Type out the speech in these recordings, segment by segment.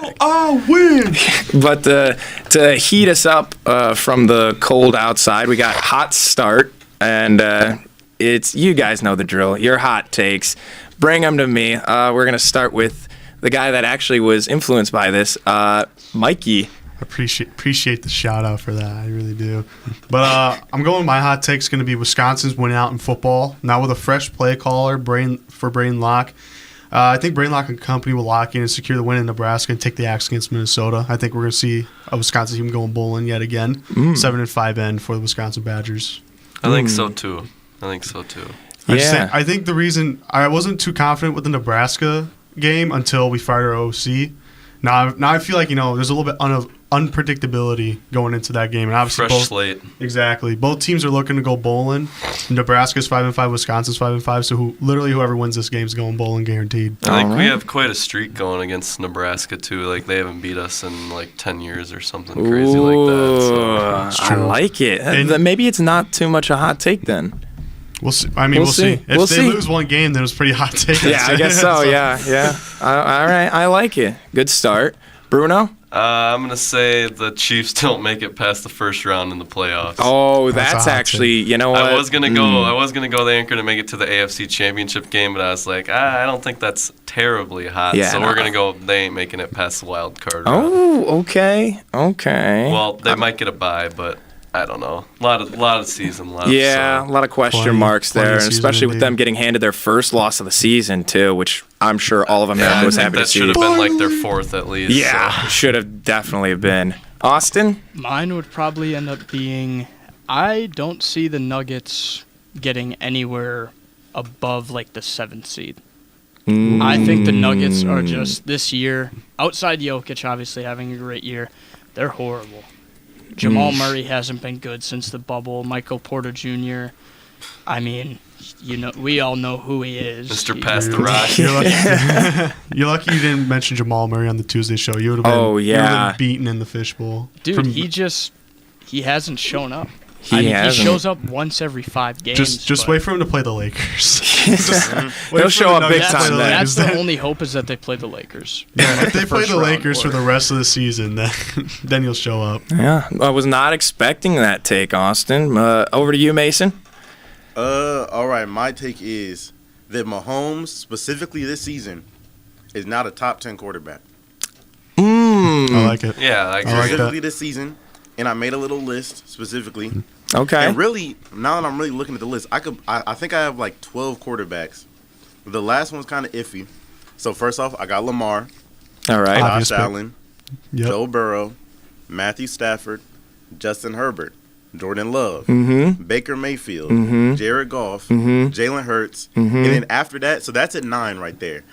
bag. Oh, win! But to heat us up from the cold outside, we got hot start, and it's you guys know the drill. Your hot takes, bring them to me. We're gonna start with the guy that actually was influenced by this, Mikey. Appreciate the shout out for that. I really do. But I'm going. My hot take's going to be Wisconsin's winning out in football now with a fresh play caller, Brain Locke. I think Brain Locke and company will lock in and secure the win in Nebraska and take the axe against Minnesota. I think we're going to see a Wisconsin team going bowling yet again. 7-5 end for the Wisconsin Badgers. I think so too. I think the reason I wasn't too confident with the Nebraska game until we fired our OC. Now I feel like there's a little bit of unpredictability going into that game, and obviously fresh slate. Exactly, both teams are looking to go bowling. Nebraska's 5-5, Wisconsin's 5-5. So whoever wins this game is going bowling guaranteed. I think we have quite a streak going against Nebraska too. Like they haven't beat us in like 10 years or something crazy like that. So. I like it. And maybe it's not too much a hot take then. We'll see. We'll see. If they lose one game, then it was pretty hot take. Yeah, I guess so. Yeah. All right, I like it. Good start, Bruno. I'm gonna say the Chiefs don't make it past the first round in the playoffs. Oh, that's actually, you know what? I was gonna go the anchor to make it to the AFC Championship game, but I was like, I don't think that's terribly hot. Yeah, so we're gonna go. They ain't making it past the wild card round. Oh, okay. Well, they might get a bye, but I don't know. A lot of season left. Yeah, so. a lot of question marks there, and especially with them getting handed their first loss of the season too, which I'm sure all of America was happy to see. That should have been like their fourth at least. Yeah, should have definitely been. Austin? Mine would probably end up being, I don't see the Nuggets getting anywhere above like the 7th seed. I think the Nuggets are just this year, outside Jokic obviously having a great year, they're horrible. Jamal Murray hasn't been good since the bubble. Michael Porter Jr. I mean, we all know who he is. Mr. Pass the Rock. You're lucky you didn't mention Jamal Murray on the Tuesday show. You would have been beaten in the fishbowl. Dude, he hasn't shown up. He shows up once every 5 games. Just wait for him to play the Lakers. They'll show up big time. That's the only hope is that they play the Lakers. Yeah, if they play the Lakers for the rest of the season, then he'll show up. Yeah, I was not expecting that take, Austin. Over to you, Mason. All right, my take is that Mahomes, specifically this season, is not a top 10 quarterback. I like it. Yeah, I agree. Specifically this season. And I made a little list specifically. Okay. And really, now that I'm really looking at the list, I think I have like 12 quarterbacks. The last one's kind of iffy. So first off, I got Lamar. All right. Josh Allen. Joe Burrow. Matthew Stafford. Justin Herbert. Jordan Love. Baker Mayfield. Jared Goff. Jalen Hurts. And then after that, so that's at 9 right there.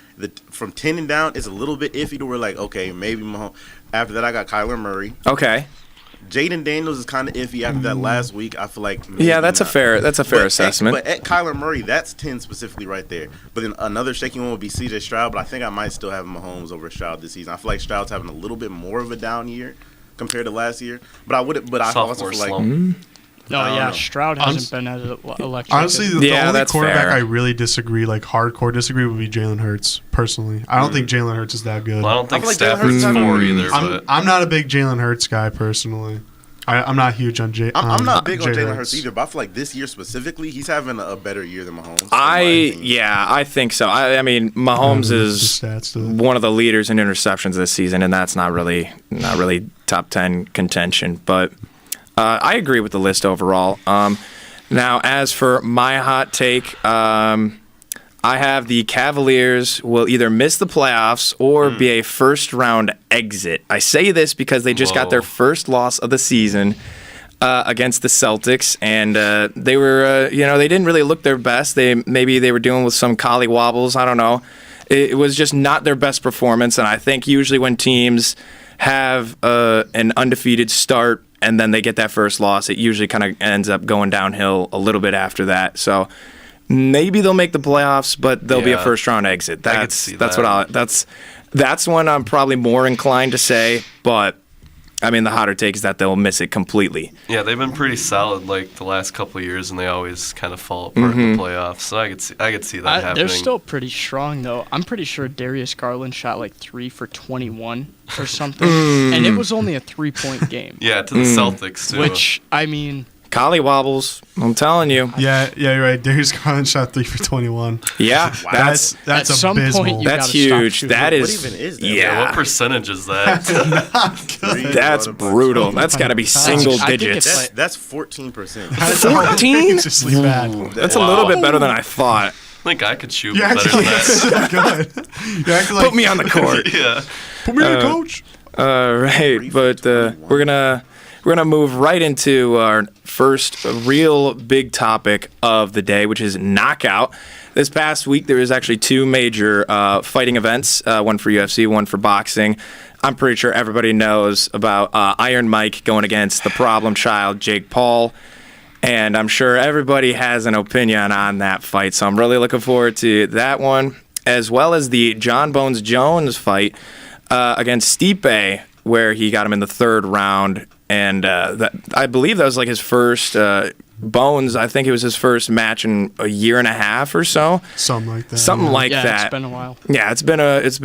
From 10 and down, it's a little bit iffy to where like, okay, maybe Mahomes. After that, I got Kyler Murray. Okay. Jaden Daniels is kind of iffy after that last week. I feel like that's a fair assessment. But at Kyler Murray, that's 10 specifically right there. But then another shaky one would be C.J. Stroud. But I think I might still have Mahomes over Stroud this season. I feel like Stroud's having a little bit more of a down year compared to last year. But I also feel like Stroud hasn't been as electric. Honestly, the only quarterback I really disagree, like hardcore disagree, would be Jalen Hurts. Personally, I don't think Jalen Hurts is that good. Well, I don't think Stafford's 4 either. I'm not a big Jalen Hurts guy personally. I'm not huge on Jalen. I'm not big on Jalen Hurts either, but I feel like this year specifically, he's having a better year than Mahomes. I think so. I mean, Mahomes is one of the leaders in interceptions this season, and that's not really top 10 contention. But I agree with the list overall. Now, as for my hot take, I have the Cavaliers will either miss the playoffs or be a first-round exit. I say this because they just got their first loss of the season against the Celtics, and they were, they didn't really look their best. Maybe they were dealing with some collie wobbles. I don't know. It was just not their best performance, and I think usually when teams have an undefeated start and then they get that first loss, it usually kind of ends up going downhill a little bit after that. So maybe they'll make the playoffs, but they'll be a first-round exit. That's one I'm probably more inclined to say, but I mean, the hotter take is that they'll miss it completely. Yeah, they've been pretty solid like the last couple of years, and they always kind of fall apart in the playoffs. So I could see that happening. They're still pretty strong though. I'm pretty sure Darius Garland shot like 3 for 21 or something, and it was only a 3-point game. Yeah, to the Celtics too. Which I mean, Collie wobbles. I'm telling you. Yeah, you're right. Darius Garland shot 3 for 21. Yeah, That's at some abysmal. point you that's gotta stop huge. shooting. That What is. even is that? Yeah. What percentage is that? That's brutal. That's got to be single I think digits. it's That's 14%. 14? It's really bad. That's a little bit better than I thought. I think I could shoot You're better than actually that. good. You're acting like, Put me on the court. Yeah. put me on, coach. Right, but we're gonna move right into our first real big topic of the day, which is knockout. This past week, there was actually 2 major fighting events, one for UFC, one for boxing. I'm pretty sure everybody knows about Iron Mike going against the problem child, Jake Paul. And I'm sure everybody has an opinion on that fight. So I'm really looking forward to that one, as well as the John Bones Jones fight against Stipe, where he got him in the 3rd round. And I believe that was like his first Bones. I think it was his first match in a year and a half or so. Something like that. Something like Yeah, that. it's been a while. Yeah, it's been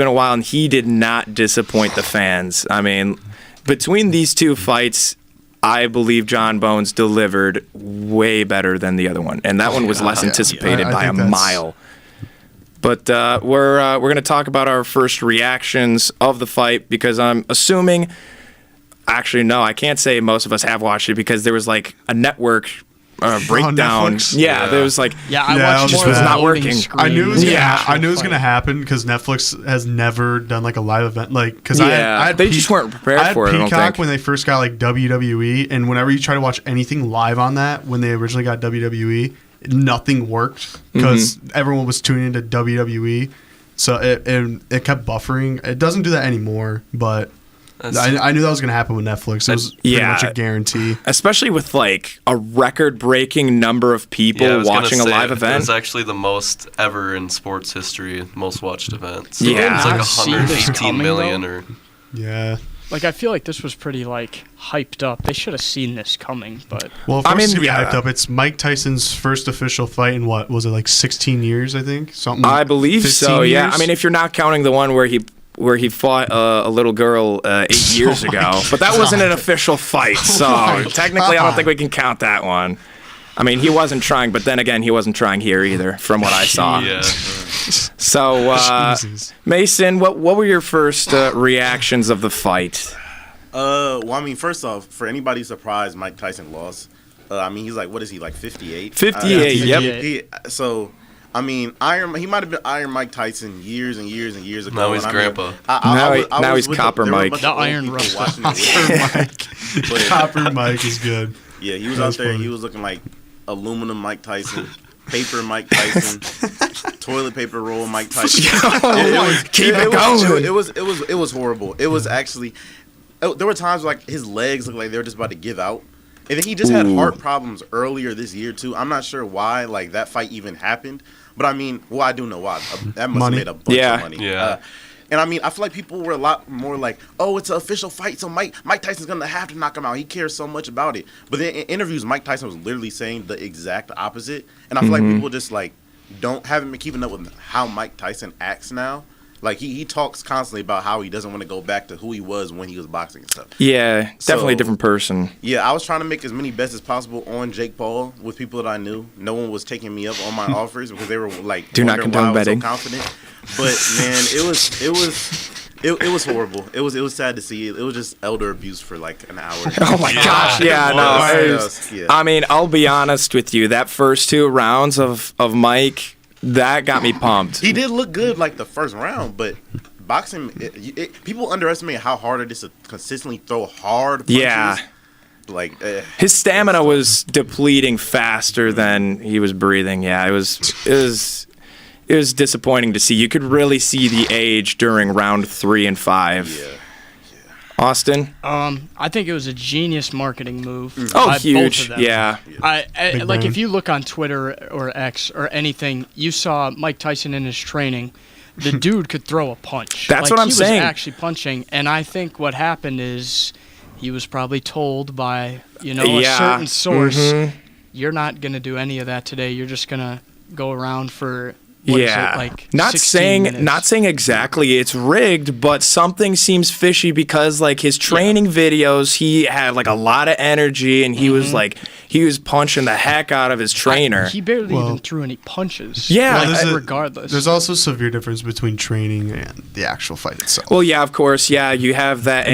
a while, and he did not disappoint the fans. I mean, between these 2 fights, I believe John Bones delivered way better than the other one, and that one was less anticipated I by a think that's- mile. But we're going to talk about our first reactions of the fight, because I'm assuming. Actually, no, I can't say most of us have watched it, because there was like a network breakdown. Netflix? Yeah, there was like. Yeah, I Yeah, watched just more was of the not loading working. screen. I knew it was gonna. Yeah. I knew it was gonna happen because Netflix has never done like a live event. Like, because I had they just weren't prepared I had for it, I don't Peacock think. when they first got like WWE, and whenever you try to watch anything live on that, when they originally got WWE, nothing worked because Mm-hmm. everyone was tuning into WWE, so it kept buffering. It doesn't do that anymore, but. I knew that was going to happen with Netflix. It was pretty Yeah. much a guarantee. Especially with like a record-breaking number of people Yeah, I was gonna watching a say, live It event. was actually the most ever in sports history, most watched event. So Yeah. it's like Not see this 118 coming, million though? or Yeah. Like, I feel like this was pretty, like, hyped up. They should have seen this coming, but... Well, I first mean, to be yeah. hyped up, it's Mike Tyson's first official fight in what was it, like 16 years? I think something. I believe 15 so. Yeah, years? I mean, if you're not counting the one where he fought a little girl 8 years ago, but that wasn't an official fight, so technically I don't think we can count that one. I mean, he wasn't trying, but then again, he wasn't trying here either, from what I saw. yeah. So, Jesus. Mason, what were your first reactions of the fight? Well, I mean, first off, for anybody surprised Mike Tyson lost, I mean, he's like, what is he, like 58? 58, yep. So, I mean, he might have been Iron Mike Tyson years and years and years ago. Now he's and I mean, grandpa. Now he's with Copper there were a Mike. bunch The of old Iron people Russell. watching it with him. But, Copper Mike is good. yeah, he was That's out there. funny. He was looking like aluminum Mike Tyson, paper Mike Tyson, toilet paper roll Mike Tyson. Keep it going. It was horrible. It was actually. There were times like his legs looked like they were just about to give out, and then he just had heart problems earlier this year too. I'm not sure why like that fight even happened, but I mean, well, I do know why. That must Money. have made a bunch Yeah. of money. Yeah. And I mean, I feel like people were a lot more like, "Oh, it's an official fight, so Mike Tyson's gonna have to knock him out. He cares so much about it." But then in interviews, Mike Tyson was literally saying the exact opposite, and I feel like people just like haven't been keeping up with how Mike Tyson acts now. Like he talks constantly about how he doesn't want to go back to who he was when he was boxing and stuff. Yeah, definitely a So- different person. Yeah, I was trying to make as many bets as possible on Jake Paul with people that I knew. No one was taking me up on my offers because they were like, Do not wondering condone why I was betting. so confident. But man, it was horrible. It was sad to see. It was just elder abuse for like an hour. Oh my gosh, yeah, no. It it was- was- yeah. I mean, I'll be honest with you. That first 2 rounds of Mike, that got me pumped. He did look good like the first round, but boxing, people underestimate how hard it is to consistently throw hard punches. Yeah. Like, His stamina was depleting faster than he was breathing. Yeah, it was disappointing to see. You could really see the age during round 3 and 5. yeah. Austin? I think it was a genius marketing move. Oh, by huge. Both of them. Yeah. I Big like brain. if you look on Twitter or X or anything, you saw Mike Tyson in his training. The dude could throw a punch. That's Like, what I'm he saying. was actually punching, and I think what happened is he was probably told by, a certain source, you're not going to do any of that today. You're just going to go around for, what is it, like not 16 minutes. Not saying exactly it's rigged, but something seems fishy because like his training videos, he had like a lot of energy and he was like he was punching the heck out of his trainer. He barely even threw any punches. Yeah, regardless. There's also a severe difference between training and the actual fight itself. Well, yeah, of course, yeah. You have that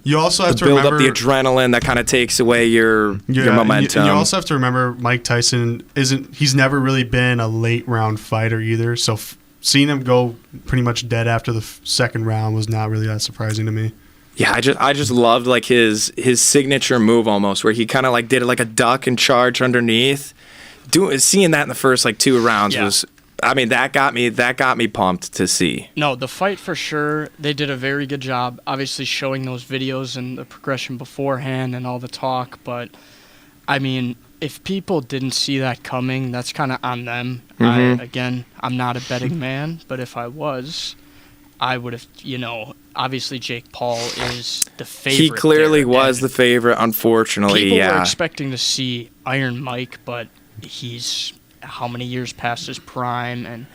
you also have to build remember up the adrenaline that kind of takes away your momentum. And you also have to remember Mike Tyson he's never really been a late round fighter either. So seeing him go pretty much dead after the second round was not really that surprising to me. Yeah, I just loved like his signature move almost, where he kind of like did it like a duck and charge underneath. Seeing that in the first like 2 rounds was, I mean, that got me pumped to see. No, the fight for sure, they did a very good job, obviously showing those videos and the progression beforehand and all the talk. But I mean, if people didn't see that coming, that's kind of on them. I'm not a betting man, but if I was, I would have, obviously Jake Paul is the favorite. He clearly was the favorite, unfortunately. People were expecting to see Iron Mike, but he's how many years past his prime, and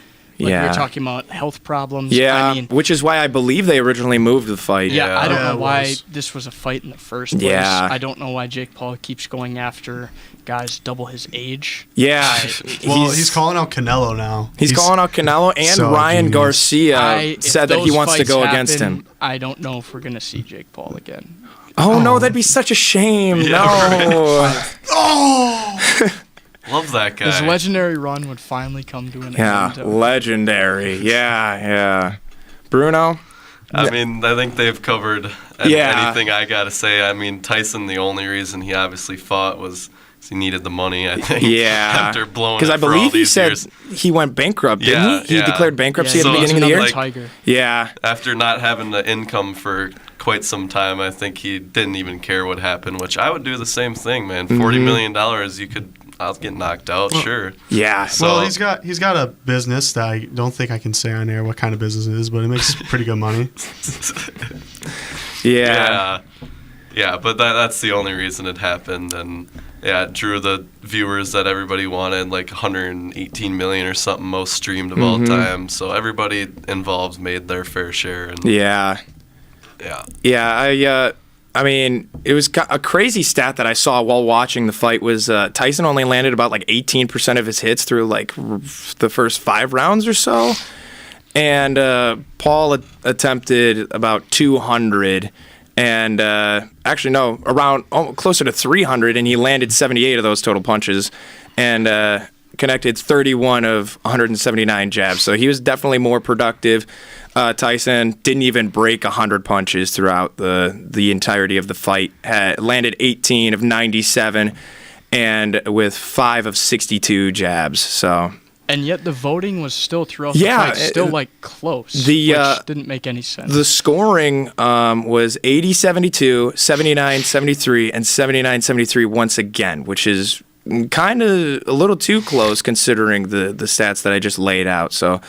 we're talking about health problems. Yeah, I mean, which is why I believe they originally moved the fight. Yeah, I don't know why this was a fight in the first place. Yeah. I don't know why Jake Paul keeps going after guys double his age. Yeah. He's calling out Canelo now. He's calling out Canelo, and so Ryan Garcia said that he wants to go against him. I don't know if we're going to see Jake Paul again. Oh, no, that'd be such a shame. No. Love that guy. His legendary run would finally come to an end. Legendary. Yeah. Bruno? I mean, I think they've covered anything I got to say. I mean, Tyson, the only reason he obviously fought was he needed the money, I think. Yeah. After blowing it because I for all believe he these said years. He went bankrupt, didn't he? He declared bankruptcy at the So beginning of the year? like, Tiger. Yeah. After not having the income for quite some time, I think he didn't even care what happened, which I would do the same thing, man. $40 million, I'll get knocked out, sure. Yeah. So, well, he's got a business that I don't think I can say on air what kind of business it is, but it makes pretty good money. Yeah. Yeah, but that's the only reason it happened, and it drew the viewers that everybody wanted, like 118 million or something, most streamed of all time. So everybody involved made their fair share. And Yeah. I mean, it was a crazy stat that I saw while watching the fight was Tyson only landed about like 18% of his hits through like the first 5 rounds or so, and Paul attempted about 200. And actually, no, around closer to 300, and he landed 78 of those total punches and connected 31 of 179 jabs. So he was definitely more productive. Tyson didn't even break 100 punches throughout the entirety of the fight. Landed 18 of 97 and with 5 of 62 jabs. So. And yet the voting was still throughout the fight, still like close, which didn't make any sense. The scoring was 80-72, 79-73, and 79-73 once again, which is kind of a little too close considering the stats that I just laid out. So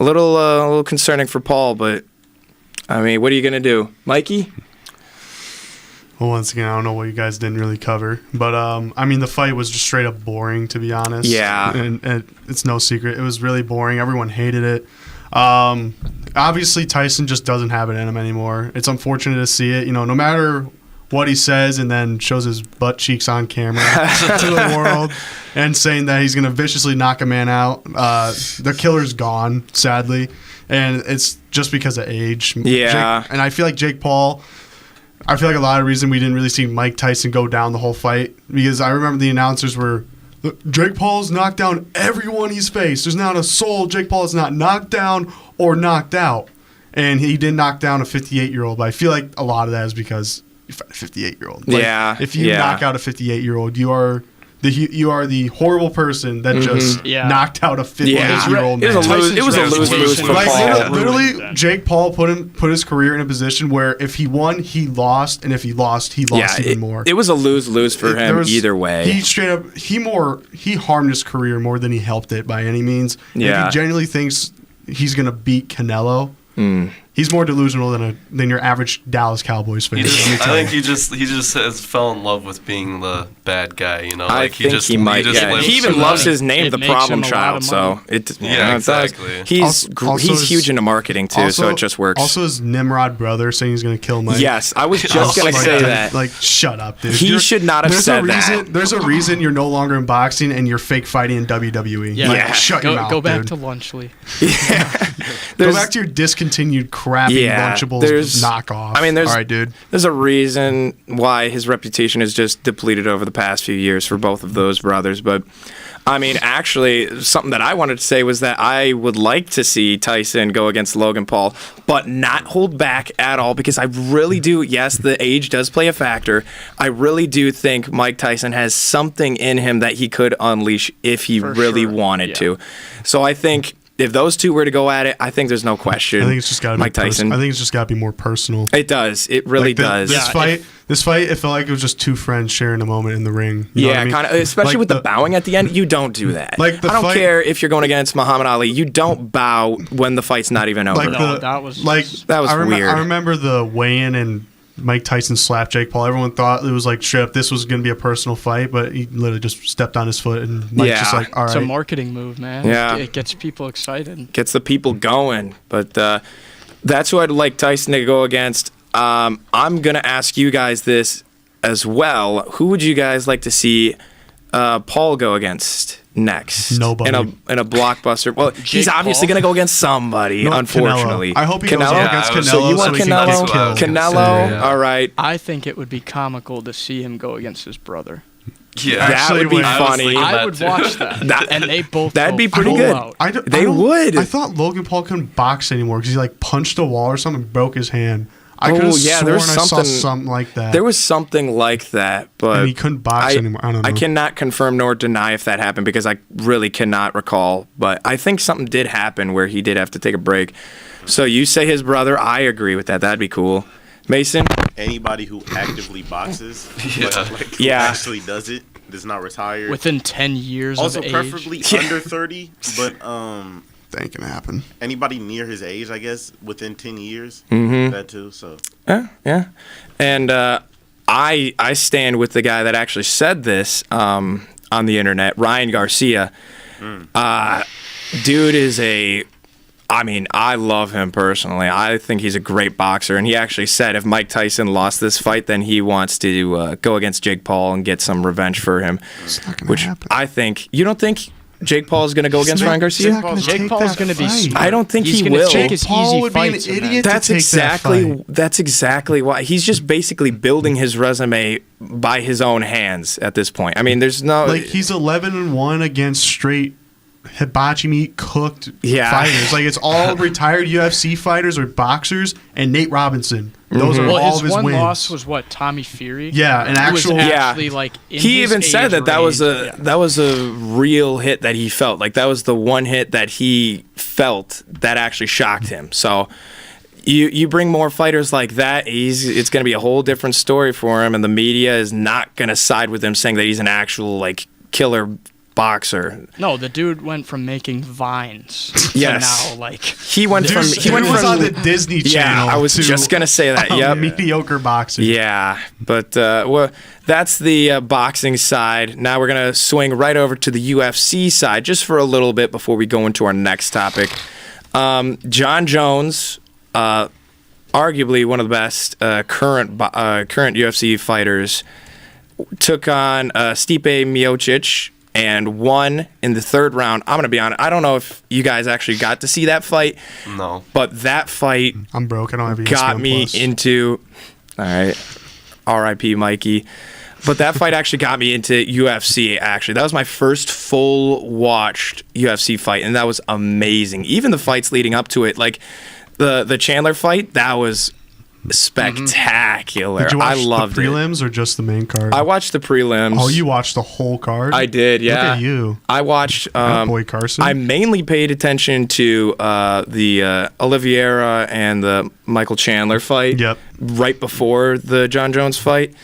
a little concerning for Paul, but I mean, what are you going to do? Mikey? Well, once again, I don't know what you guys didn't really cover, but I mean, the fight was just straight up boring, to be honest. Yeah, and it's no secret, it was really boring. Everyone hated it. Obviously, Tyson just doesn't have it in him anymore. It's unfortunate to see it. No matter what he says, and then shows his butt cheeks on camera to the world, and saying that he's gonna viciously knock a man out. The killer's gone, sadly, and it's just because of age. Yeah, and I feel like Jake Paul. I feel like a lot of reason we didn't really see Mike Tyson go down the whole fight, because I remember the announcers were, Jake Paul's knocked down everyone he's faced. There's not a soul Jake Paul is not knocked down or knocked out. And he did knock down a 58-year-old, but I feel like a lot of that is because you fight a 58-year-old. Like, if you knock out a 58-year-old, you are the horrible person that just knocked out a 58-year-old man. It was a lose-lose for Paul. Literally, Jake Paul put his career in a position where if he won, he lost, and if he lost, he lost even more. It was a lose-lose for him either way. He straight up he harmed his career more than he helped it by any means. Yeah. If he genuinely thinks he's gonna beat Canelo, He's more delusional than your average Dallas Cowboys fan. I think he just has fell in love with being the bad guy. You know, like I think he might. He even loves his name, the Problem Child. So exactly. He's huge into marketing too, so it just works. Also, his Nimrod brother saying he's going to kill Mike. Yes, I was just going to say that. Like, shut up, dude. He should not have said that. There's a reason you're no longer in boxing and you're fake fighting in WWE. Yeah, shut your mouth, go back dude. to Lunchley. Go back to your discontinued crappy Lunchables knockoff. I mean, all right, dude. There's a reason why his reputation is just depleted over the past few years for both of those brothers. But, I mean, actually, something that I wanted to say was that I would like to see Tyson go against Logan Paul, but not hold back at all, because I really do. Yes, the age does play a factor. I really do think Mike Tyson has something in him that he could unleash if he really wanted to. So I think if those two were to go at it, I think there's no question. I think it's just got to be Mike Tyson. I think it's just got to be more personal. It does. It really does. This fight, it felt like it was just two friends sharing a moment in the ring. You know what I mean? Kind of. Especially with the bowing at the end, you don't do that. I don't care if you're going against Muhammad Ali. You don't bow when the fight's not even over. That was weird. I remember the weigh-in and Mike Tyson slapped Jake Paul. Everyone thought it was like straight up. This was going to be a personal fight, but he literally just stepped on his foot, and Mike's just like, all right. It's a marketing move, man. Yeah. It gets people excited. Gets the people going. But that's who I'd like Tyson to go against. I'm going to ask you guys this as well. Who would you guys like to see Paul go against next? Nobody. In a blockbuster. Well, he's obviously going to go against somebody, unfortunately. Canelo. I hope he goes against Canelo. So you want Canelo? Canelo? All right. I think it would be comical to see him go against his brother. Yeah, that would be funny. I would watch that. And they both that'd be pretty good. They would. I thought Logan Paul couldn't box anymore because he like punched a wall or something and broke his hand. I could have sworn I saw something like that. There was something like that, but and he couldn't box anymore. I don't know. I cannot confirm nor deny if that happened because I really cannot recall. But I think something did happen where he did have to take a break. So you say his brother. I agree with that. That'd be cool. Mason? Anybody who actively boxes, who actually does it, does not retire. Within 10 years also of age. Also preferably under 30, but that ain't gonna happen. Anybody near his age, I guess, within 10 years. That too. So yeah. And I stand with the guy that actually said this on the internet, Ryan Garcia. Dude is I love him personally. I think he's a great boxer, and he actually said if Mike Tyson lost this fight, then he wants to go against Jake Paul and get some revenge for him. It's not gonna happen. I think. You don't think Jake Paul is going to go against Ryan Garcia? Jake Paul is going to be smart. I don't think he will. Take his Paul easy would be an fights idiot. That's exactly why he's just basically building his resume by his own hands at this point. I mean, there's no he's 11-1 against straight hibachi meat cooked fighters. Like it's all retired UFC fighters or boxers and Nate Robinson. Those are all his of his one wins. loss was what, Tommy Fury? Yeah, an actual. Actually, like in he his even said age that was range. that was a real hit that he felt. Like that was the one hit that he felt that actually shocked him. So you bring more fighters like that, it's going to be a whole different story for him, and the media is not going to side with him saying that he's an actual killer boxer. No, the dude went from making vines to now he went from on the Disney Channel. Yeah, I was just gonna say that. Yeah, mediocre boxer. Yeah, but that's the boxing side. Now we're gonna swing right over to the UFC side just for a little bit before we go into our next topic. John Jones, arguably one of the best current UFC fighters, took on Stipe Miocic and won in the third round. I'm going to be honest. I don't know if you guys actually got to see that fight. No. But that fight I'm broke. I don't have ESPN got me Plus. into... All right. R.I.P. Mikey. But that fight actually got me into UFC, actually. That was my first full-watched UFC fight, and that was amazing. Even the fights leading up to it, like the Chandler fight, that was spectacular. Did you watch I loved the prelims or just the main card? I watched the prelims. Oh, you watched the whole card? I did, yeah. Look at you. I watched... boy Carson. I mainly paid attention to the Oliveira and the Michael Chandler fight right before the John Jones fight.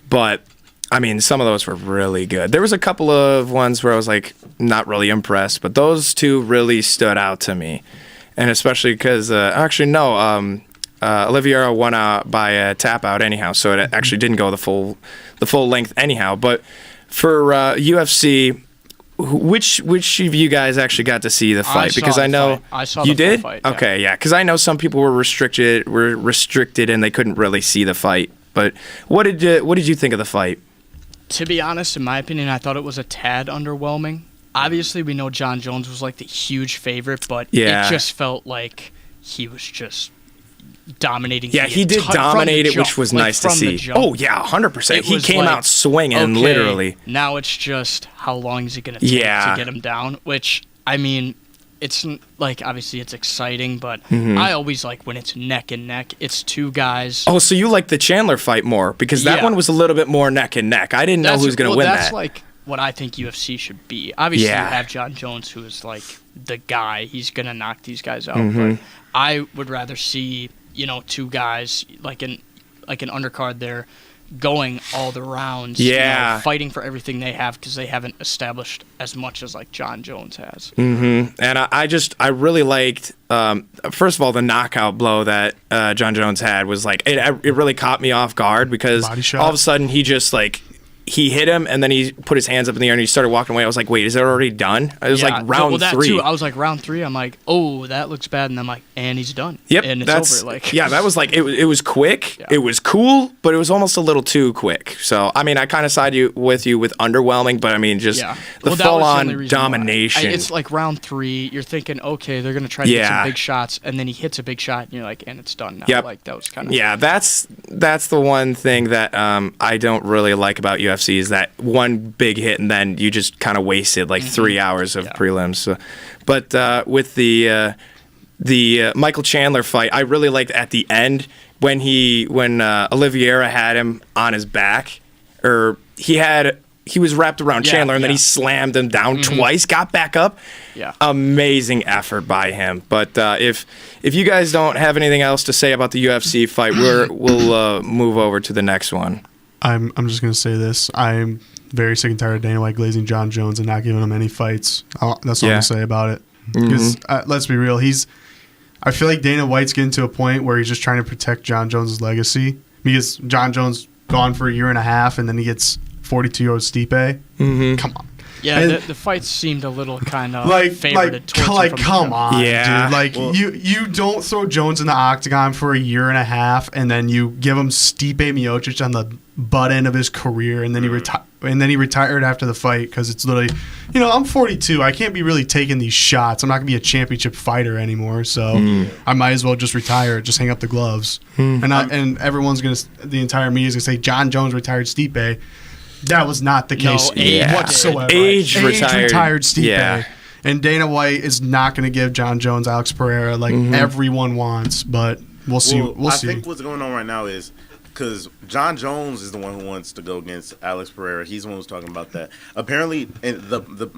But, I mean, some of those were really good. There was a couple of ones where I was, not really impressed, but those two really stood out to me. And especially because... Oliveira won by a tap out anyhow, so it actually didn't go the full length anyhow. But for UFC, which of you guys actually got to see the fight? Because I know I saw you the did. full fight, yeah. Okay, yeah. Because I know some people were restricted and they couldn't really see the fight. But what did you think of the fight? To be honest, in my opinion, I thought it was a tad underwhelming. Obviously, we know John Jones was like the huge favorite, but Yeah. it just felt like he was just dominating. Yeah, he did dominate it, which was nice to see. Oh yeah, 100%. He came out swinging, literally. Now it's just how long is it going to take to get him down? Which, I mean, it's like, obviously it's exciting, but I always like when it's neck and neck. It's two guys. Oh, so you like the Chandler fight more because that one was a little bit more neck and neck. I didn't know who was going to win that. That's like what I think UFC should be. Obviously, you have John Jones, who is like the guy. He's going to knock these guys out. But I would rather see, two guys like an undercard there going all the rounds, fighting for everything they have because they haven't established as much as like John Jones has. And I really liked, first of all, the knockout blow that John Jones had was like, it really caught me off guard because all of a sudden he just like, he hit him and then he put his hands up in the air and he started walking away. I was like, wait, is it already done? It was like round 3. Too. I was like, round 3. I'm like, oh, that looks bad. And I'm like, and he's done. Yep. And it's over. Like, that was like, it was quick. Yeah. It was cool, but it was almost a little too quick. So, I mean, I kind of side with you with underwhelming, but I mean, just the full-on domination. It's like round 3. You're thinking, okay, they're going to try to get some big shots. And then he hits a big shot and you're like, and it's done now. Yep. Like, that was kind of. Yeah, that's the one thing that I don't really like about UFC is that one big hit and then you just kind of wasted like 3 hours of prelims. So, but with the Michael Chandler fight, I really liked at the end when Oliveira had him on his back, or he was wrapped around Chandler and then he slammed him down twice, got back up. Yeah, amazing effort by him. But if you guys don't have anything else to say about the UFC fight, we'll move over to the next one. I'm just gonna say this. I'm very sick and tired of Dana White glazing John Jones and not giving him any fights. That's all I'm gonna say about it. Because let's be real, I feel like Dana White's getting to a point where he's just trying to protect John Jones' legacy because John Jones gone for a year and a half and then he gets 42-year-old Stipe. Come on. Yeah, the fights seemed a little kind of favorited towards him. Come on, dude. Like, you don't throw Jones in the octagon for a year and a half, and then you give him Stipe Miocic on the butt end of his career, and then he retired after the fight because it's literally, I'm 42. I can't be really taking these shots. I'm not gonna be a championship fighter anymore, so I might as well just retire. Just hang up the gloves, and everyone's the entire media is gonna say John Jones retired Stipe. That was not the case whatsoever. Age retired Stipe. Yeah. And Dana White is not going to give John Jones Alex Pereira like everyone wants, but we'll see. We'll see. I think what's going on right now is because John Jones is the one who wants to go against Alex Pereira. He's the one who's talking about that. Apparently, and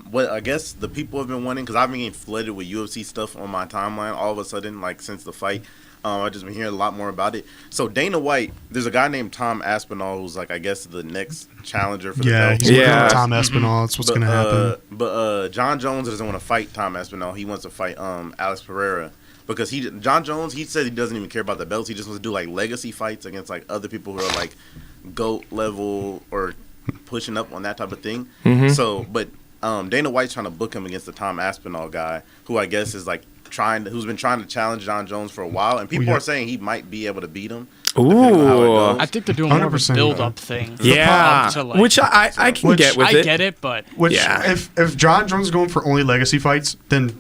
what I guess the people have been wanting, because I've been getting flooded with UFC stuff on my timeline all of a sudden, like since the fight. I've just been hearing a lot more about it. So Dana White, there's a guy named Tom Aspinall who's like, I guess, the next challenger for the belt. He's looking at Tom Aspinall. That's what's going to happen. But John Jones doesn't want to fight Tom Aspinall. He wants to fight Alex Pereira because John Jones, he said he doesn't even care about the belts. He just wants to do like legacy fights against like other people who are like GOAT level or pushing up on that type of thing. So, but Dana White's trying to book him against the Tom Aspinall guy, who I guess is like who's been trying to challenge John Jones for a while, and people are saying he might be able to beat him. Ooh, I think they're doing more of a build-up thing. Yeah, which I can get with it. I get it, but if John Jones is going for only legacy fights, then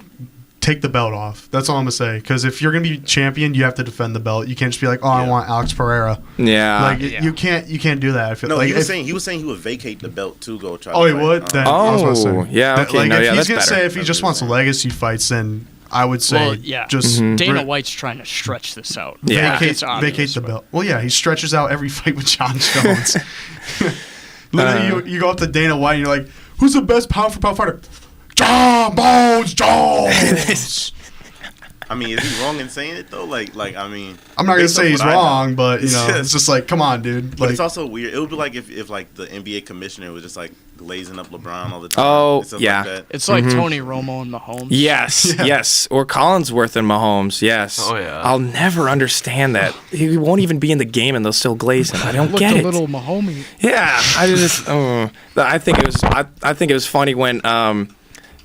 take the belt off. That's all I'm gonna say. Because if you're gonna be champion, you have to defend the belt. You can't just be like, I want Alex Pereira. You can't do that. I feel like he was saying he would vacate the belt to go try. He would. Then I was gonna say, yeah. Okay, if he's gonna say if he just wants legacy fights, then I would say just Dana White's trying to stretch this out. Vacate the belt. Well, yeah, he stretches out every fight with John Jones. Literally, you go up to Dana White and you're like, who's the best pound for pound fighter? John Bones Jones. I mean, is he wrong in saying it though? I mean, I'm not gonna based on say he's what I know, wrong, but it's just like, come on, dude. But Like, it's also weird. It would be like if like the NBA commissioner was just like glazing up LeBron all the time. Oh, and stuff yeah. Like that. It's like Tony Romo and Mahomes. Yes, Yeah. yes. Or Collinsworth and Mahomes, yes. Oh, yeah. I'll never understand that. He won't even be in the game and they'll still glaze him. I don't Look, get a it. little Mahomey. Yeah, I just. I think it was funny when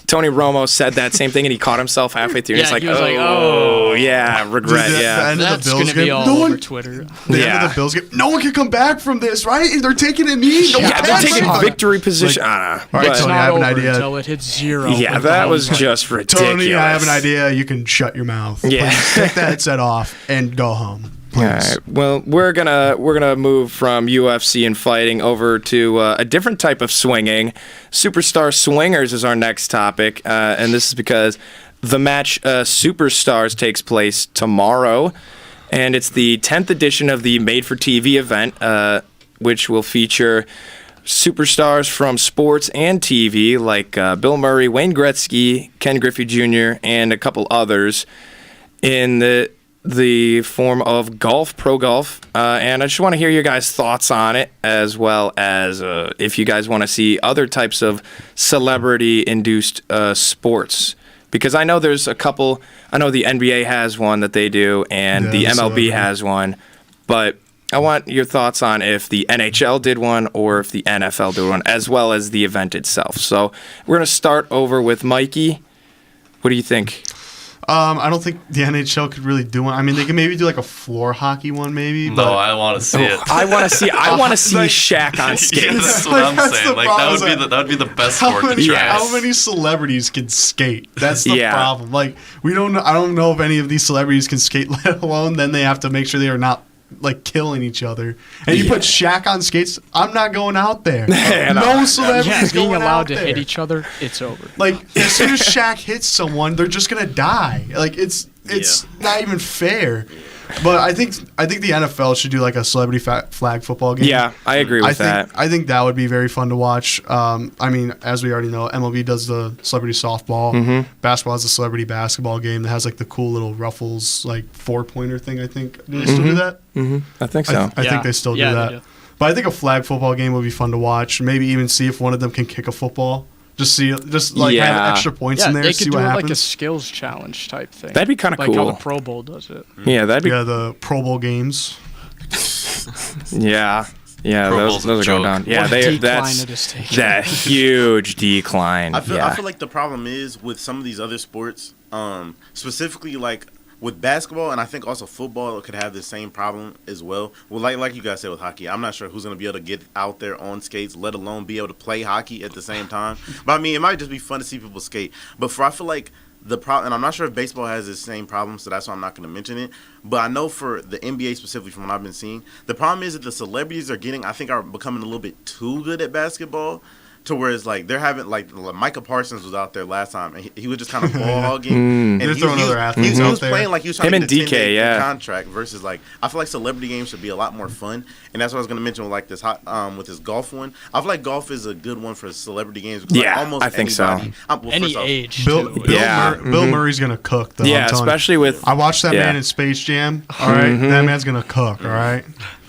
Tony Romo said that same thing and he caught himself halfway through. Yeah, He's like, he was like, oh, yeah, regret, Dude, yeah. end of the That's Bills gonna be game, all no over one- Twitter. the Yeah. end of the Bills game, no one can come back from this, right? They're taking a knee. No one Yeah, can they're come taking back. victory position. Like, I don't know. all right, But- Tony, I Not have an over idea. until it hits 0. yeah, with that was Mahomes. just ridiculous. Tony, I have an idea. You can shut your mouth. Yeah. Please take that headset off and go home. All Please. right. Well, we're gonna move from UFC and fighting over to a different type of swinging. Superstar Swingers is our next topic, and this is because the match Superstars takes place tomorrow, and it's the 10th edition of the Made for TV event, which will feature superstars from sports and TV like Bill Murray, Wayne Gretzky, Ken Griffey Jr., and a couple others in the form of golf, pro golf, and I just want to hear your guys' thoughts on it, as well as if you guys want to see other types of celebrity-induced sports. Because I know there's a couple. I know the NBA has one that they do, and Yeah, the I saw MLB that. has one. But I want your thoughts on if the NHL did one or if the NFL did one, as well as the event itself. So we're gonna start over with Mikey. What do you think? I don't think the NHL could really do one. I mean, they can maybe do like a floor hockey one, maybe. No, but I want to see it. I want to see. I want to see Like- Shaq on Yeah, skates. that's what I'm That's the saying. Like problem, that would be the best how sport to many, try. how many celebrities can skate? That's the Yeah. problem. Like we don't. Know, I don't know if any of these celebrities can skate. Let alone then they have to make sure they are not like killing each other. And you put Shaq on skates. I'm not going out there. No celebrities Yeah, being going allowed out to there. hit each other, it's over. Like as soon as Shaq hits someone, they're just gonna die. Like it's not even fair. But I think the NFL should do like a celebrity flag football game. Yeah, I agree with that. I think that would be very fun to watch. I mean, as we already know, MLB does the celebrity softball. Mm-hmm. Basketball has the celebrity basketball game that has like the cool little ruffles, like 4-pointer thing. I think do they still do that? I think I, so. I Yeah. think they still Yeah, do they that. do. But I think a flag football game would be fun to watch. Maybe even see if one of them can kick a football. Just have Yeah. extra points Yeah, in there. they See could do what it happens. like a skills challenge type thing. That'd be kinda like how cool. the Pro Bowl does it. Yeah, that'd be. Yeah, the Pro Bowl games. Yeah, Pro those Bowl's a are going joke. down. Yeah, What a they decline that's it has taken. that huge decline. I feel yeah. like the problem is with some of these other sports, specifically like with basketball, and I think also football could have the same problem as well. Well, like you guys said with hockey, I'm not sure who's going to be able to get out there on skates, let alone be able to play hockey at the same time. But I mean, it might just be fun to see people skate. But I feel like the problem, and I'm not sure if baseball has the same problem, so that's why I'm not going to mention it. But I know for the NBA specifically, from what I've been seeing, the problem is that the celebrities are becoming a little bit too good at basketball. To where it's like they're having like Micah Parsons was out there last time and he was just kind of ball hogging and They're throwing other athletes he out was there. playing like he was trying Him to get and a 10-day DK, yeah. contract versus like I feel like celebrity games should be a lot more fun, and that's what I was gonna mention with like this with this golf one. I feel like golf is a good one for celebrity games because Yeah, like, almost I think so. anybody, well, Any first off, age. Bill, too. Bill, Yeah. Bill Murray's gonna cook though. I'm Yeah, telling you. especially with. I watched that Yeah. man in Space Jam. All right, that man's gonna cook. All right.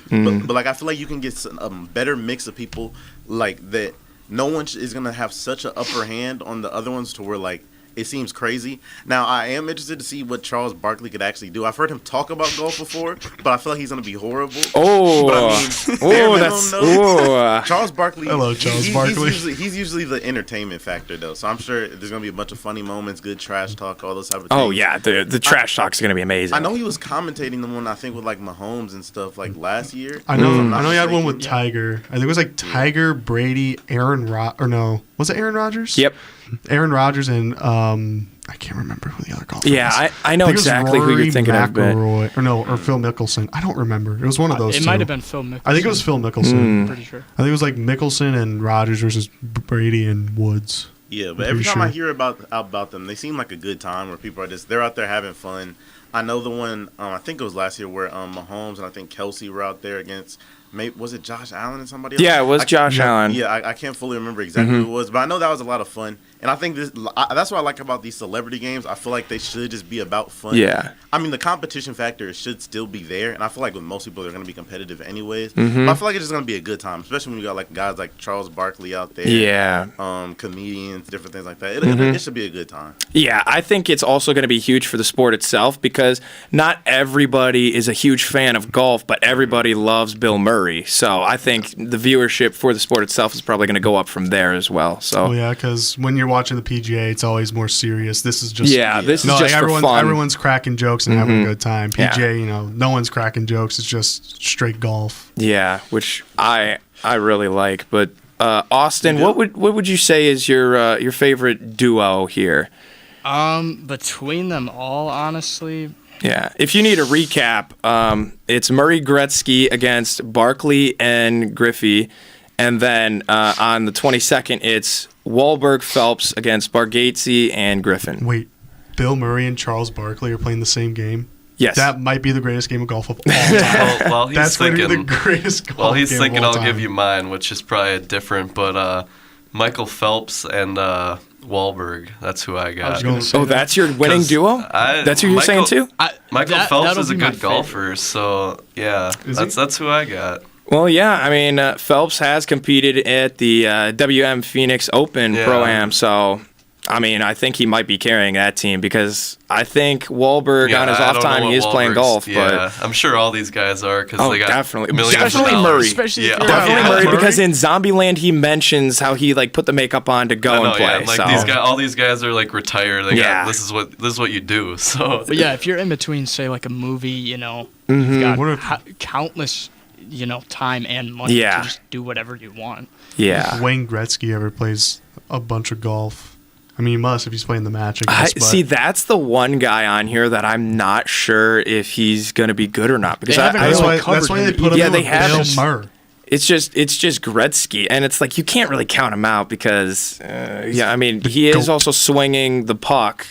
but like I feel like you can get a better mix of people like that. No one is gonna have such an upper hand on the other ones to where like it seems crazy. Now I am interested to see what Charles Barkley could actually do. I've heard him talk about golf before, but I feel like he's gonna be horrible. Oh, But I mean, bare minimum, that's. though, Charles Barkley. Hello, Charles Barkley. He's usually the entertainment factor though, so I'm sure there's gonna be a bunch of funny moments, good trash talk, all those type of things. Oh yeah, the trash talk's gonna be amazing. I know he was commentating the one I think with like Mahomes and stuff like last year. I know. If I'm not I know he had one with mistaken. Tiger. I think it was like Tiger, Brady, Aaron was it Aaron Rodgers? Yep. Aaron Rodgers and I can't remember who the other golfer Yeah, was. I know think it was exactly who you're Rory thinking of. But McIlroy, or Phil Mickelson. I don't remember. It was one of those It two. might have been Phil Mickelson. I think it was Phil Mickelson. Hmm. Pretty sure. I think it was like Mickelson and Rodgers versus Brady and Woods. Yeah, but I'm every pretty time I sure. hear about them, they seem like a good time where people are they're out there having fun. I know the one I think it was last year where Mahomes and I think Kelsey were out there against maybe was it Josh Allen and somebody else? Yeah, it was Josh Allen. Yeah, I can't fully remember exactly who it was, but I know that was a lot of fun. And I think that's what I like about these celebrity games. I feel like they should just be about fun. Yeah. I mean, the competition factor should still be there, and I feel like with most people, they're going to be competitive anyways. But I feel like it's just going to be a good time, especially when you got like guys like Charles Barkley out there. Yeah. Comedians, different things like that. It should be a good time. Yeah, I think it's also going to be huge for the sport itself because not everybody is a huge fan of golf, but everybody loves Bill Murray. So I think the viewership for the sport itself is probably going to go up from there as well. So yeah, because when you're watching the PGA, it's always more serious. This is just this is just for fun. Everyone's cracking jokes and having a good time. PGA, no one's cracking jokes. It's just straight golf. Yeah, which I really like. But Austin, what would you say is your favorite duo here? Between them all, honestly. Yeah, if you need a recap, it's Murray Gretzky against Barkley and Griffey, and then on the 22nd, it's Wahlberg Phelps against Bargatze and Griffin. Wait, Bill Murray and Charles Barkley are playing the same game? Yes. That might be the greatest game of golf of all time. Well, he's That's thinking, going to be the greatest golf well, he's game thinking of all I'll time. give you mine, which is probably different, but Michael Phelps and Wahlberg, that's who I got. That's your winning duo? That's who you're saying too? Michael Phelps that'll is a be my good golfer, so yeah, that's who I got. Well, yeah, I mean, Phelps has competed at the WM Phoenix Open Pro-Am, so, I mean, I think he might be carrying that team because I think Wahlberg on his off time, he is playing golf. Yeah, I'm sure all these guys are because they got definitely millions of Murray. dollars. Especially Definitely Murray because in Zombieland he mentions how he like put the makeup on to go and play. Yeah, like so. all these guys are like retired. This is what you do. So, but yeah, if you're in between, say like a movie, you've got countless, time and money to just do whatever you want. Yeah. If Wayne Gretzky ever plays a bunch of golf. I mean, he must if he's playing the match. I guess, see, that's the one guy on here that I'm not sure if he's going to be good or not because that's why they put him in with Bill Murray. It's just Gretzky, and it's like you can't really count him out because, I mean, he is also swinging the puck.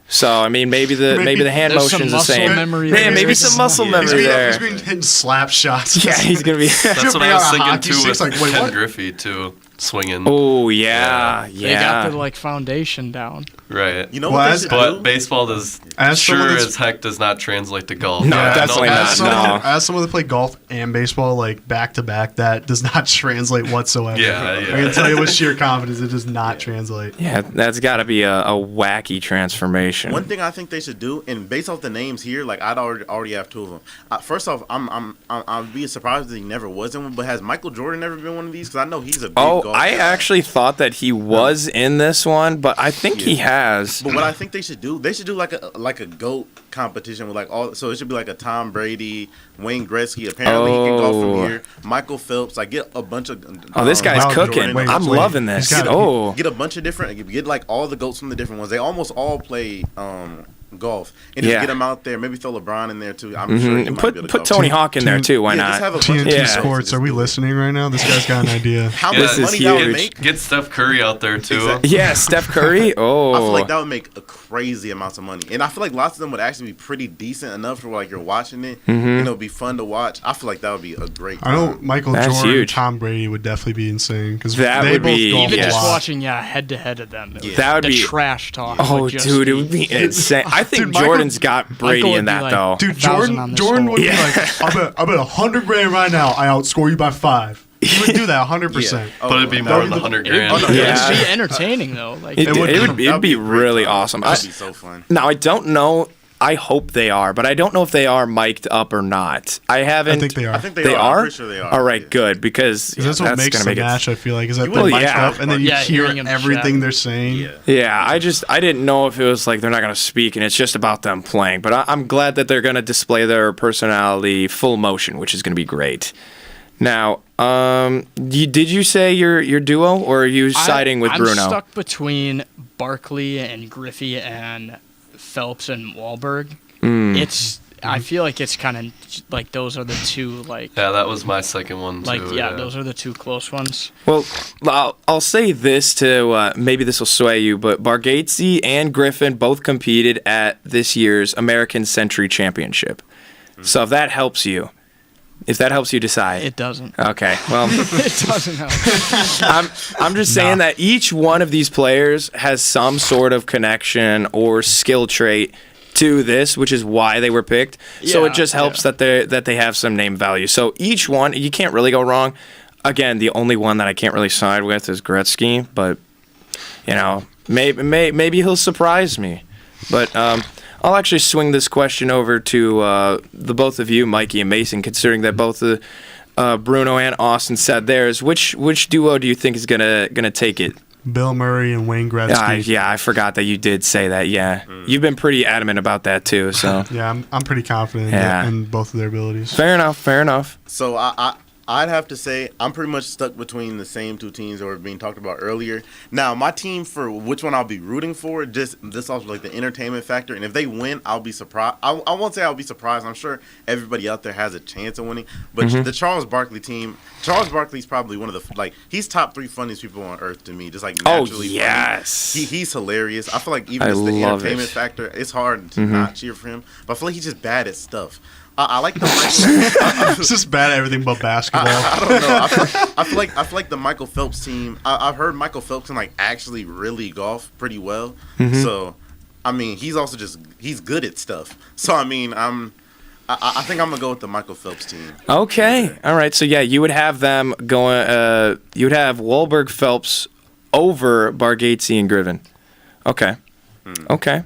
So I mean, maybe the hand motion's the same. Maybe some muscle memory there. He's been hitting slap shots. Yeah, he's gonna be. That's what I was thinking too with Ken Griffey too, swinging. Oh yeah. They got the foundation down. Right. You know what? But baseball does as heck does not translate to golf. No, definitely not. As someone that played golf and baseball like back to back, that does not translate whatsoever. Yeah. I can tell you with sheer confidence, it does not translate. Yeah, that's got to be a wacky transformation. One thing I think they should do, and based off the names here, like I'd already have two of them. First off, I'd be surprised that he never was in one. But has Michael Jordan ever been one of these? Because I know he's a big golfer. I actually thought that he was in this one, but I think he has. But what I think they should do like a GOAT competition with like all. So it should be like a Tom Brady, Wayne Gretzky. Apparently he can golf from here. Michael Phelps. Like get a bunch of. This guy's cooking. I'm loving this. Get a bunch of different. Get like all the GOATs from the different ones. They almost all play golf, and just get them out there. Maybe throw LeBron in there too. I'm sure he might be able to put Tony Hawk in there too. Why not? TNT Sports. Are we listening right now? This guy's got an idea. How much money that would make? Get Steph Curry out there too. Exactly. Yeah, Steph Curry. Oh, I feel like that would make a crazy amounts of money, and I feel like lots of them would actually be pretty decent enough for like you're watching it. It'd be fun to watch. I feel like that would be a great time. I know Michael Jordan, Tom Brady would definitely be insane because they both golf even a just lot. watching head to head of them. That would be trash talk. Oh, dude, it would be insane. I think Jordan's got Brady in that though. Dude, Jordan would be like, I bet $100 grand right now. I outscore you by 5. He would do that 100%. But it'd be more than $100 grand. It'd be entertaining though. Like it'd be really awesome. That'd be so fun. Now I don't know. I hope they are, but I don't know if they are mic'd up or not. I think they are. I think they are. I'm pretty sure they are. All right, good, because that's what makes the match. I feel like is that they're mic'd up and then you hear everything they're saying. Yeah, I didn't know if it was like they're not going to speak and it's just about them playing. But I'm glad that they're going to display their personality full motion, which is going to be great. Now, did you say your duo, or are you siding with Bruno? I'm stuck between Barkley and Griffey and Phelps and Wahlberg. I feel like it's kind of like those are the two like. Yeah, that was my second one too. Those are the two close ones. Well, I'll say this to maybe this will sway you, but Bargatze and Griffin both competed at this year's American Century Championship. So if that helps you. If that helps you decide. It doesn't. Okay, well, It doesn't help. I'm just saying that each one of these players has some sort of connection or skill trait to this, which is why they were picked. So it just helps that they have some name value. So each one, you can't really go wrong. Again, the only one that I can't really side with is Gretzky, but maybe he'll surprise me. But I'll actually swing this question over to the both of you, Mikey and Mason, considering that both Bruno and Austin said theirs. Which duo do you think is gonna take it? Bill Murray and Wayne Gretzky. Yeah, I forgot that you did say that. Yeah, you've been pretty adamant about that too. So yeah, I'm pretty confident in both of their abilities. Fair enough. So I'd have to say I'm pretty much stuck between the same two teams that were being talked about earlier. Now, my team, for which one I'll be rooting for, just this off like the entertainment factor. And if they win, I'll be surprised. I won't say I'll be surprised. I'm sure everybody out there has a chance of winning. But the Charles Barkley team, Charles Barkley's probably one of the he's top 3 funniest people on earth to me. Just naturally yes, funny. He's hilarious. I feel like even just the entertainment factor, it's hard to not cheer for him. But I feel like he's just bad at stuff. I like the Michael. It's just bad at everything but basketball. I don't know. I feel like the Michael Phelps team. I've heard Michael Phelps can actually really golf pretty well. So, I mean, he's also he's good at stuff. So I mean, I think I'm gonna go with the Michael Phelps team. Okay, all right. So yeah, you would have them going. You would have Wahlberg, Phelps over Bargatze and Griffin. Okay, okay,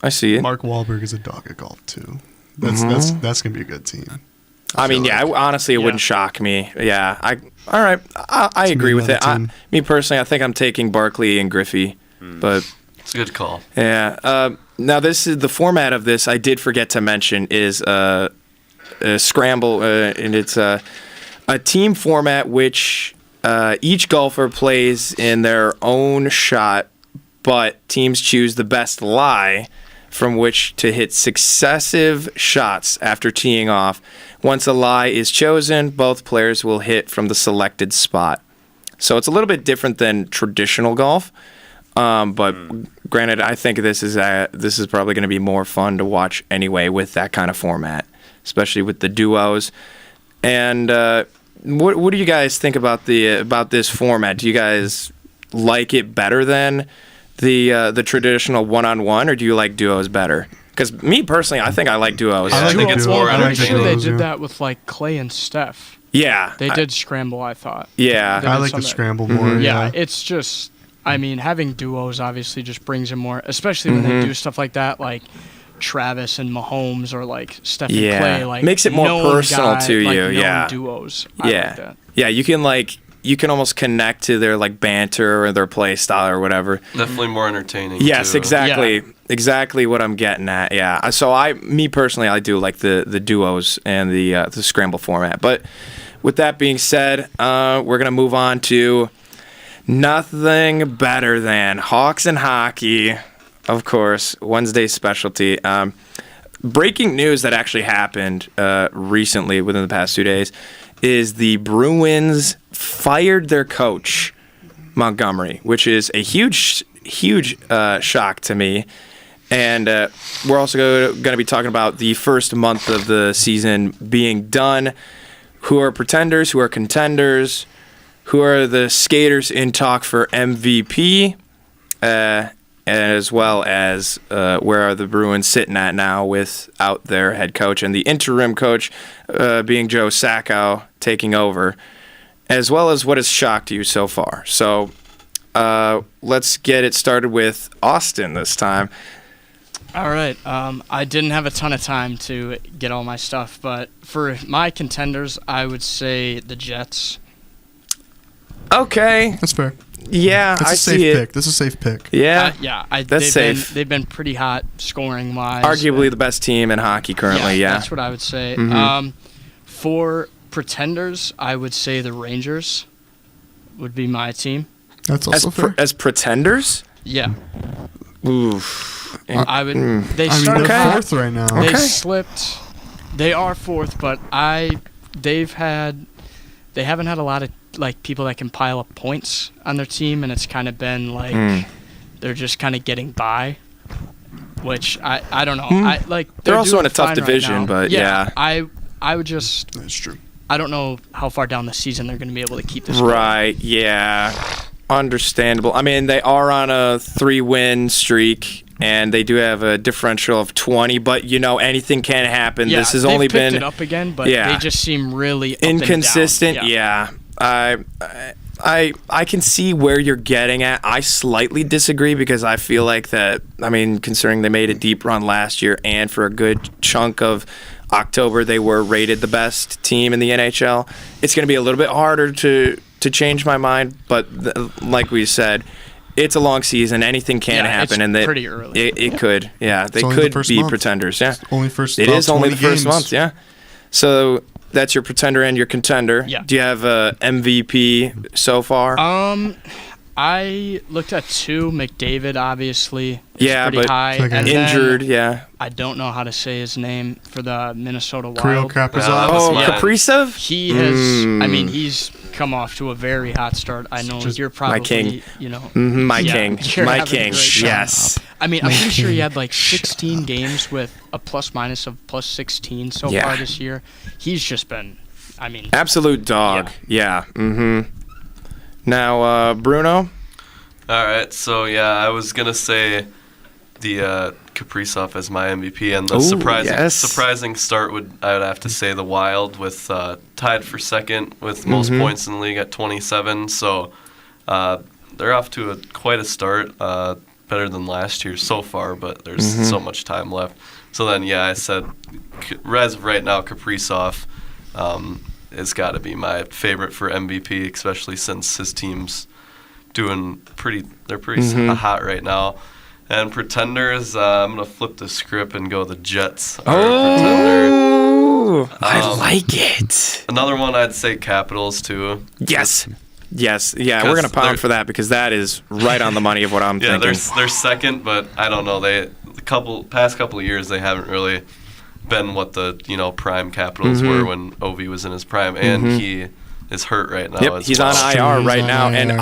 I see it. Mark Wahlberg is a dog at golf too. That's gonna be a good team. I mean, yeah. Honestly, it wouldn't shock me. Yeah. All right. I agree with it. Me personally, I think I'm taking Barkley and Griffey, but it's a good call. Yeah. Now, this is the format of this. I did forget to mention is a scramble, and it's a team format which each golfer plays in their own shot, but teams choose the best lie from which to hit successive shots after teeing off. Once a lie is chosen, both players will hit from the selected spot. So it's a little bit different than traditional golf, but granted, I think this is probably going to be more fun to watch anyway with that kind of format, especially with the duos. And what do you guys think about this format? Do you guys like it better than the traditional one-on-one, or do you like duos better? Because me personally, I think I like duos. I think it's more I'm pretty sure entertaining. they did that with Clay and Steph. Yeah, They did scramble, I thought. Yeah, I like the scramble more. Yeah, it's just, I mean, having duos obviously just brings in more, especially when they do stuff like that, like Travis and Mahomes or Steph and Clay. Like makes it more personal to you. Known duos. I like that. Yeah, you can almost connect to their banter or their play style or whatever. Definitely more entertaining. Yes, too. exactly. Exactly what I'm getting at. Yeah. So me personally, I do like the duos and the scramble format. But with that being said, we're gonna move on to nothing better than Hawks and hockey. Of course, Wednesday's specialty. Breaking news that actually happened recently within the past 2 days is the Bruins fired their coach, Montgomery, which is a huge shock to me. And we're also going to be talking about the first month of the season being done. Who are pretenders? Who are contenders? Who are the skaters in talk for MVP? As well as where are the Bruins sitting at now without their head coach and the interim coach being Joe Sacco taking over, as well as what has shocked you so far. So let's get it started with Austin this time. All right. I didn't have a ton of time to get all my stuff, but for my contenders, I would say the Jets. Okay. That's fair. Yeah, That's I a safe see pick. it. That's a safe pick. Yeah, That's safe. They've been pretty hot scoring wise. Arguably the best team in hockey currently. Yeah, that's what I would say. Mhm. For pretenders, I would say the Rangers would be my team. That's also fair. as pretenders. Yeah, Oof. I would. They I mean, started they're Okay. fourth right now. They Okay. slipped. They are fourth, but they haven't had a lot of people that can pile up points on their team, and it's kind of been they're just kind of getting by, which I don't know. They're also doing in a tough fine right division, now. but yeah. I would just That's true. I don't know how far down the season they're going to be able to keep this Right, yeah. Understandable. I mean, they are on a 3-win streak, and they do have a differential of 20, but, anything can happen. Yeah, this has they've only picked been it up again, but yeah. they just seem really up and down. inconsistent. Yeah. I can see where you're getting at. I slightly disagree because I feel like that, considering they made a deep run last year and for a good chunk of October they were rated the best team in the NHL, it's going to be a little bit harder to change my mind, but like we said, it's a long season. Anything can happen, and pretty early. It could. Yeah, they It's only could the first be month. pretenders. Yeah, Only first. it about is only the 20 first games. month. Yeah, so that's your pretender and your contender. Yeah. Do you have a MVP so far? I looked at 2. McDavid, obviously, is Yeah, pretty but high. It's like And Injured. then, Yeah. I don't know how to say his name for the Minnesota Kirill Wild. Kaprizov. was Oh, mine. Kaprizov. He has, he's come off to a very hot start. I know Just you're probably, king. Yeah, King. you're My having a king. great shot. Yes. I'm pretty sure he had like 16 games with a plus-minus of plus 16 so Yeah. far this year. He's just been, Absolute dog. Yeah. Now, Bruno. All right, so I was gonna say the Kaprizov as my MVP, and the Ooh, surprising start I would have to say the Wild with tied for second with most points in the league at 27. So they're off to quite a start, better than last year so far, but there's so much time left. So then I said as of right now Kaprizov has got to be my favorite for MVP, especially since his team's doing pretty hot right now. And pretenders, I'm gonna flip the script and go the Jets. Oh, I like it. Another one I'd say Capitals too. Yes. Yeah, we're gonna pound for that because that is right on the money of what I'm Yeah, thinking. they're second, but I don't know. Past couple of years they haven't really been what the prime Capitals were when Ovi was in his prime, and he is hurt right now. Yep, he's on IR right now, and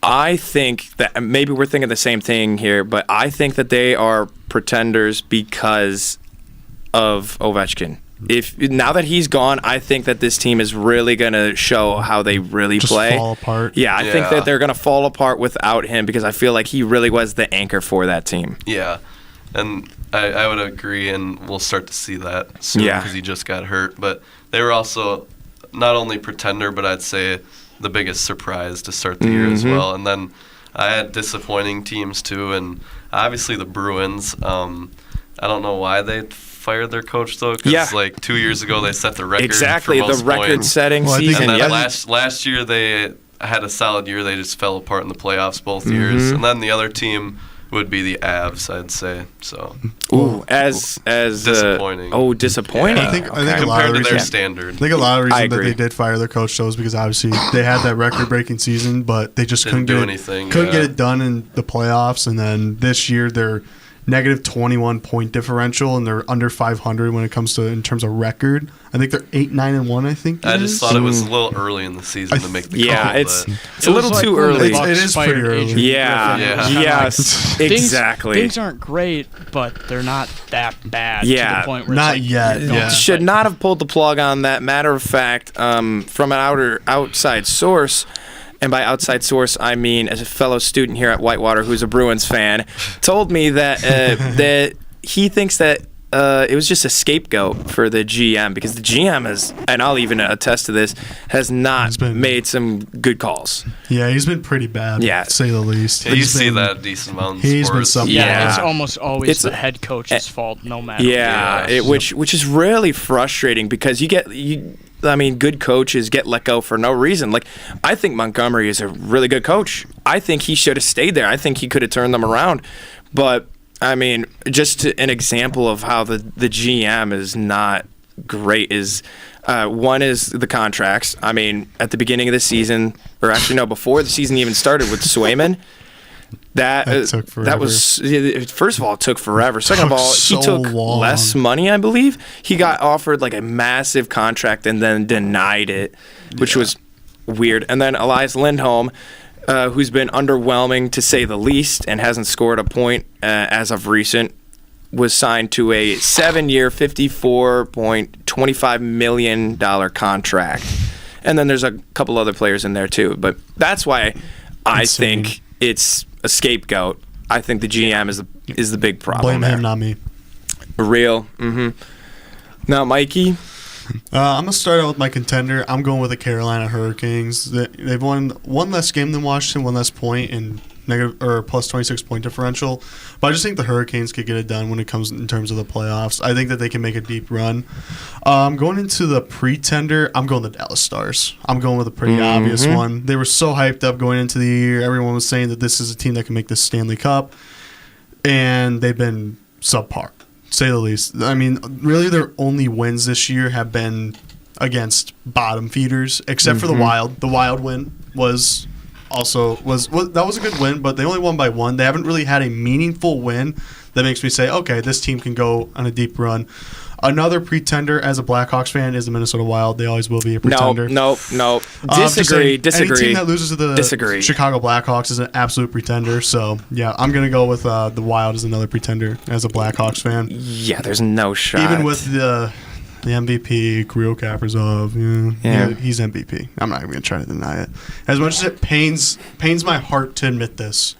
I think that maybe we're thinking the same thing here, but I think that they are pretenders because of Ovechkin. Now that he's gone, I think that this team is really going to show how they really Just play. fall apart. Yeah, I think that they're going to fall apart without him because I feel like he really was the anchor for that team. Yeah, and I would agree, and we'll start to see that soon because he just got hurt. But they were also not only pretender, but I'd say the biggest surprise to start the year as well. And then I had disappointing teams too, and obviously the Bruins. I don't know why they fired their coach though, because like 2 years ago they set the record. Exactly, for most the record-setting Well, I think- season. And then Yes. last year they had a solid year. They just fell apart in the playoffs both years. And then the other team would be the Avs, I'd say. So Ooh, as disappointing. Disappointing. I think a lot of compared to their reasons. standard. I think a lot of I reason that agree. they did fire their coach though is because obviously they had that record-breaking season, but they just Didn't couldn't do get anything, Couldn't get yeah. it done in the playoffs, and then this year they're negative 21 point differential, and they're under 500 when it comes to in terms of record. I think they're 8-9-1. I think. I it just is. thought it was a little early in the season to make the call. Yeah, it's but a little was like too when the early. Bucks It is fired pretty early. Adrian Yeah. Griffin. Yeah. Yes. Things- Exactly. Things aren't great, but they're not that bad to Yeah. the point where Not it's like, yet. no, Yeah. Should not have pulled the plug on that. Matter of fact, from an outside source, and by outside source I mean as a fellow student here at Whitewater who's a Bruins fan, told me that that he thinks that it was just a scapegoat for the GM because the GM has, and I'll even attest to this, has not He's been- made some good calls. Yeah, he's been pretty bad. Yeah. to say the least. Yeah, you He's see been- that a decent amount in he's been sports. something. Yeah, Yeah. it's almost always It's the a- head coach's fault, no matter. Yeah, Yeah. which is really frustrating because good coaches get let go for no reason. Like, I think Montgomery is a really good coach. I think he should have stayed there. I think he could have turned them around. But, just an example of how the GM is not great is one is the contracts. At the beginning of the season, or actually, no, before the season even started with Swayman, That took that was first of all, it took forever. Second of Took all, he so took long. less money, I believe. He got offered like a massive contract and then denied it, which was weird. And then Elias Lindholm, who's been underwhelming to say the least and hasn't scored a point as of recent. was signed to a 7-year, $54.25 million contract. And then there's a couple other players in there too. But that's why I think it's a scapegoat. I think the GM is the big problem. Blame him, not me. Real. Now, Mikey. I'm gonna start out with my contender. I'm going with the Carolina Hurricanes. They've won one less game than Washington, one less point, and negative or plus 26 point differential. But I just think the Hurricanes could get it done when it comes in terms of the playoffs. I think that they can make a deep run. Going into the pretender, I'm going the Dallas Stars. I'm going with a pretty obvious one. They were so hyped up going into the year. Everyone was saying that this is a team that can make the Stanley Cup, and they've been subpar, to say the least. I mean, really, their only wins this year have been against bottom feeders, except for the Wild. The Wild win was that was a good win, but they only won by 1. They haven't really had a meaningful win that makes me say, okay, this team can go on a deep run. Another pretender as a Blackhawks fan is the Minnesota Wild. They always will be a pretender. No. Disagree. Any team that loses to the Chicago Blackhawks is an absolute pretender. So, yeah, I'm going to go with the Wild as another pretender as a Blackhawks fan. Yeah, there's no shot. Even with the MVP, Kirill Kaprizov, he's MVP. I'm not even going to try to deny it. As much as it pains my heart to admit this,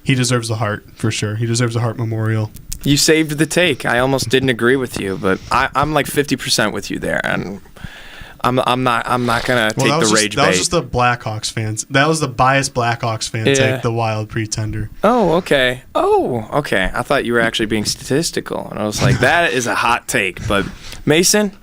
he deserves the Hart, for sure. He deserves a Hart Memorial. You saved the take. I almost didn't agree with you, but I'm like 50% with you there, and I'm not gonna take the rage bait. That was just the Blackhawks fans. That was the biased Blackhawks fan take the Wild pretender. Oh, okay. I thought you were actually being statistical, and I was like, that is a hot take. But Mason.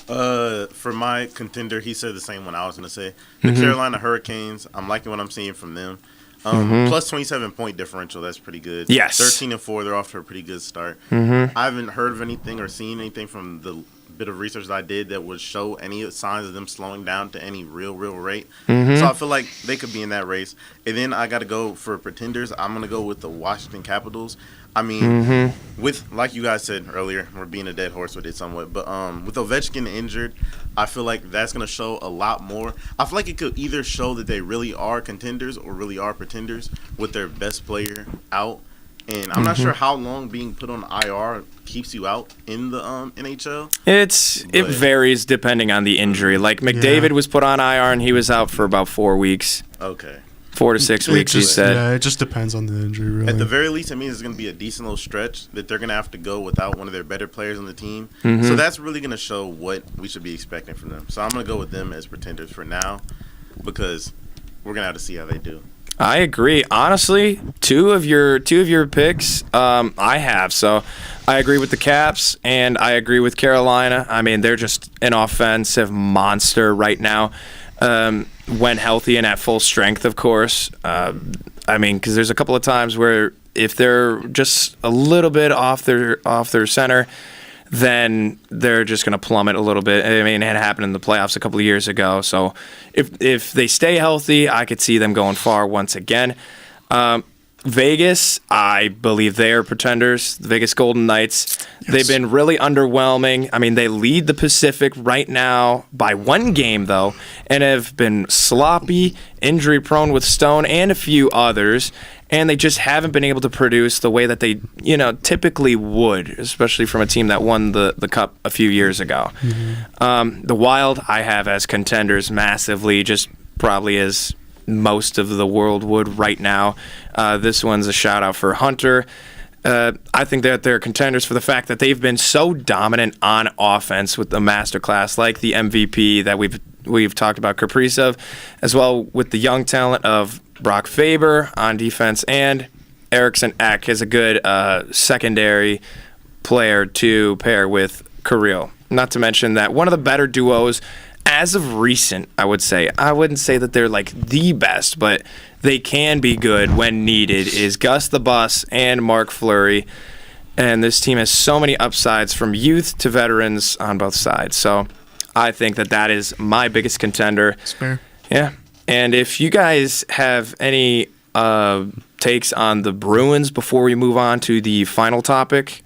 For my contender, he said the same one I was going to say. The Carolina Hurricanes, I'm liking what I'm seeing from them. Plus 27 point differential, that's pretty good. Yes. 13-4, they're off to a pretty good start. I haven't heard of anything or seen anything from the bit of research that I did that would show any signs of them slowing down to any real rate. So I feel like they could be in that race. And then I got to go for pretenders. I'm going to go with the Washington Capitals. I mean, with, like you guys said earlier, we're being a dead horse with it somewhat, but with Ovechkin injured, I feel like that's going to show a lot more. I feel like it could either show that they really are contenders or really are pretenders with their best player out. And I'm not sure how long being put on IR keeps you out in the NHL. It varies depending on the injury. Like McDavid was put on IR and he was out for about 4 weeks. Okay. 4 to 6 weeks, he said. Yeah, it just depends on the injury, really. At the very least, it means it's going to be a decent little stretch that they're going to have to go without one of their better players on the team. So that's really going to show what we should be expecting from them. So I'm going to go with them as pretenders for now because we're going to have to see how they do. I agree. Honestly, two of your picks, I have. So I agree with the Caps, and I agree with Carolina. I mean, they're just an offensive monster right now. When healthy and at full strength, of course. I mean, because there's a couple of times where if they're just a little bit off their center, then they're just going to plummet a little bit. I mean, it happened in the playoffs a couple of years ago. So if they stay healthy, I could see them going far once again. Vegas, I believe they are pretenders. The Vegas Golden Knights, they've been really underwhelming. I mean, they lead the Pacific right now by 1 game, though, and have been sloppy, injury-prone with Stone and a few others, and they just haven't been able to produce the way that they, typically would, especially from a team that won the Cup a few years ago. The Wild, I have as contenders massively, just probably as most of the world would right now. This one's a shout out for Hunter. I think that they're contenders for the fact that they've been so dominant on offense with the masterclass, like the MVP that we've talked about, Kaprizov, as well with the young talent of Brock Faber on defense, and Eriksson Ek is a good secondary player to pair with Kirill. Not to mention that one of the better duos as of recent, I would say. I wouldn't say that they're like the best, but they can be good when needed, is Gus the Bus and Mark Fleury. And this team has so many upsides from youth to veterans on both sides. So I think that is my biggest contender. That's fair. Yeah. And if you guys have any takes on the Bruins before we move on to the final topic,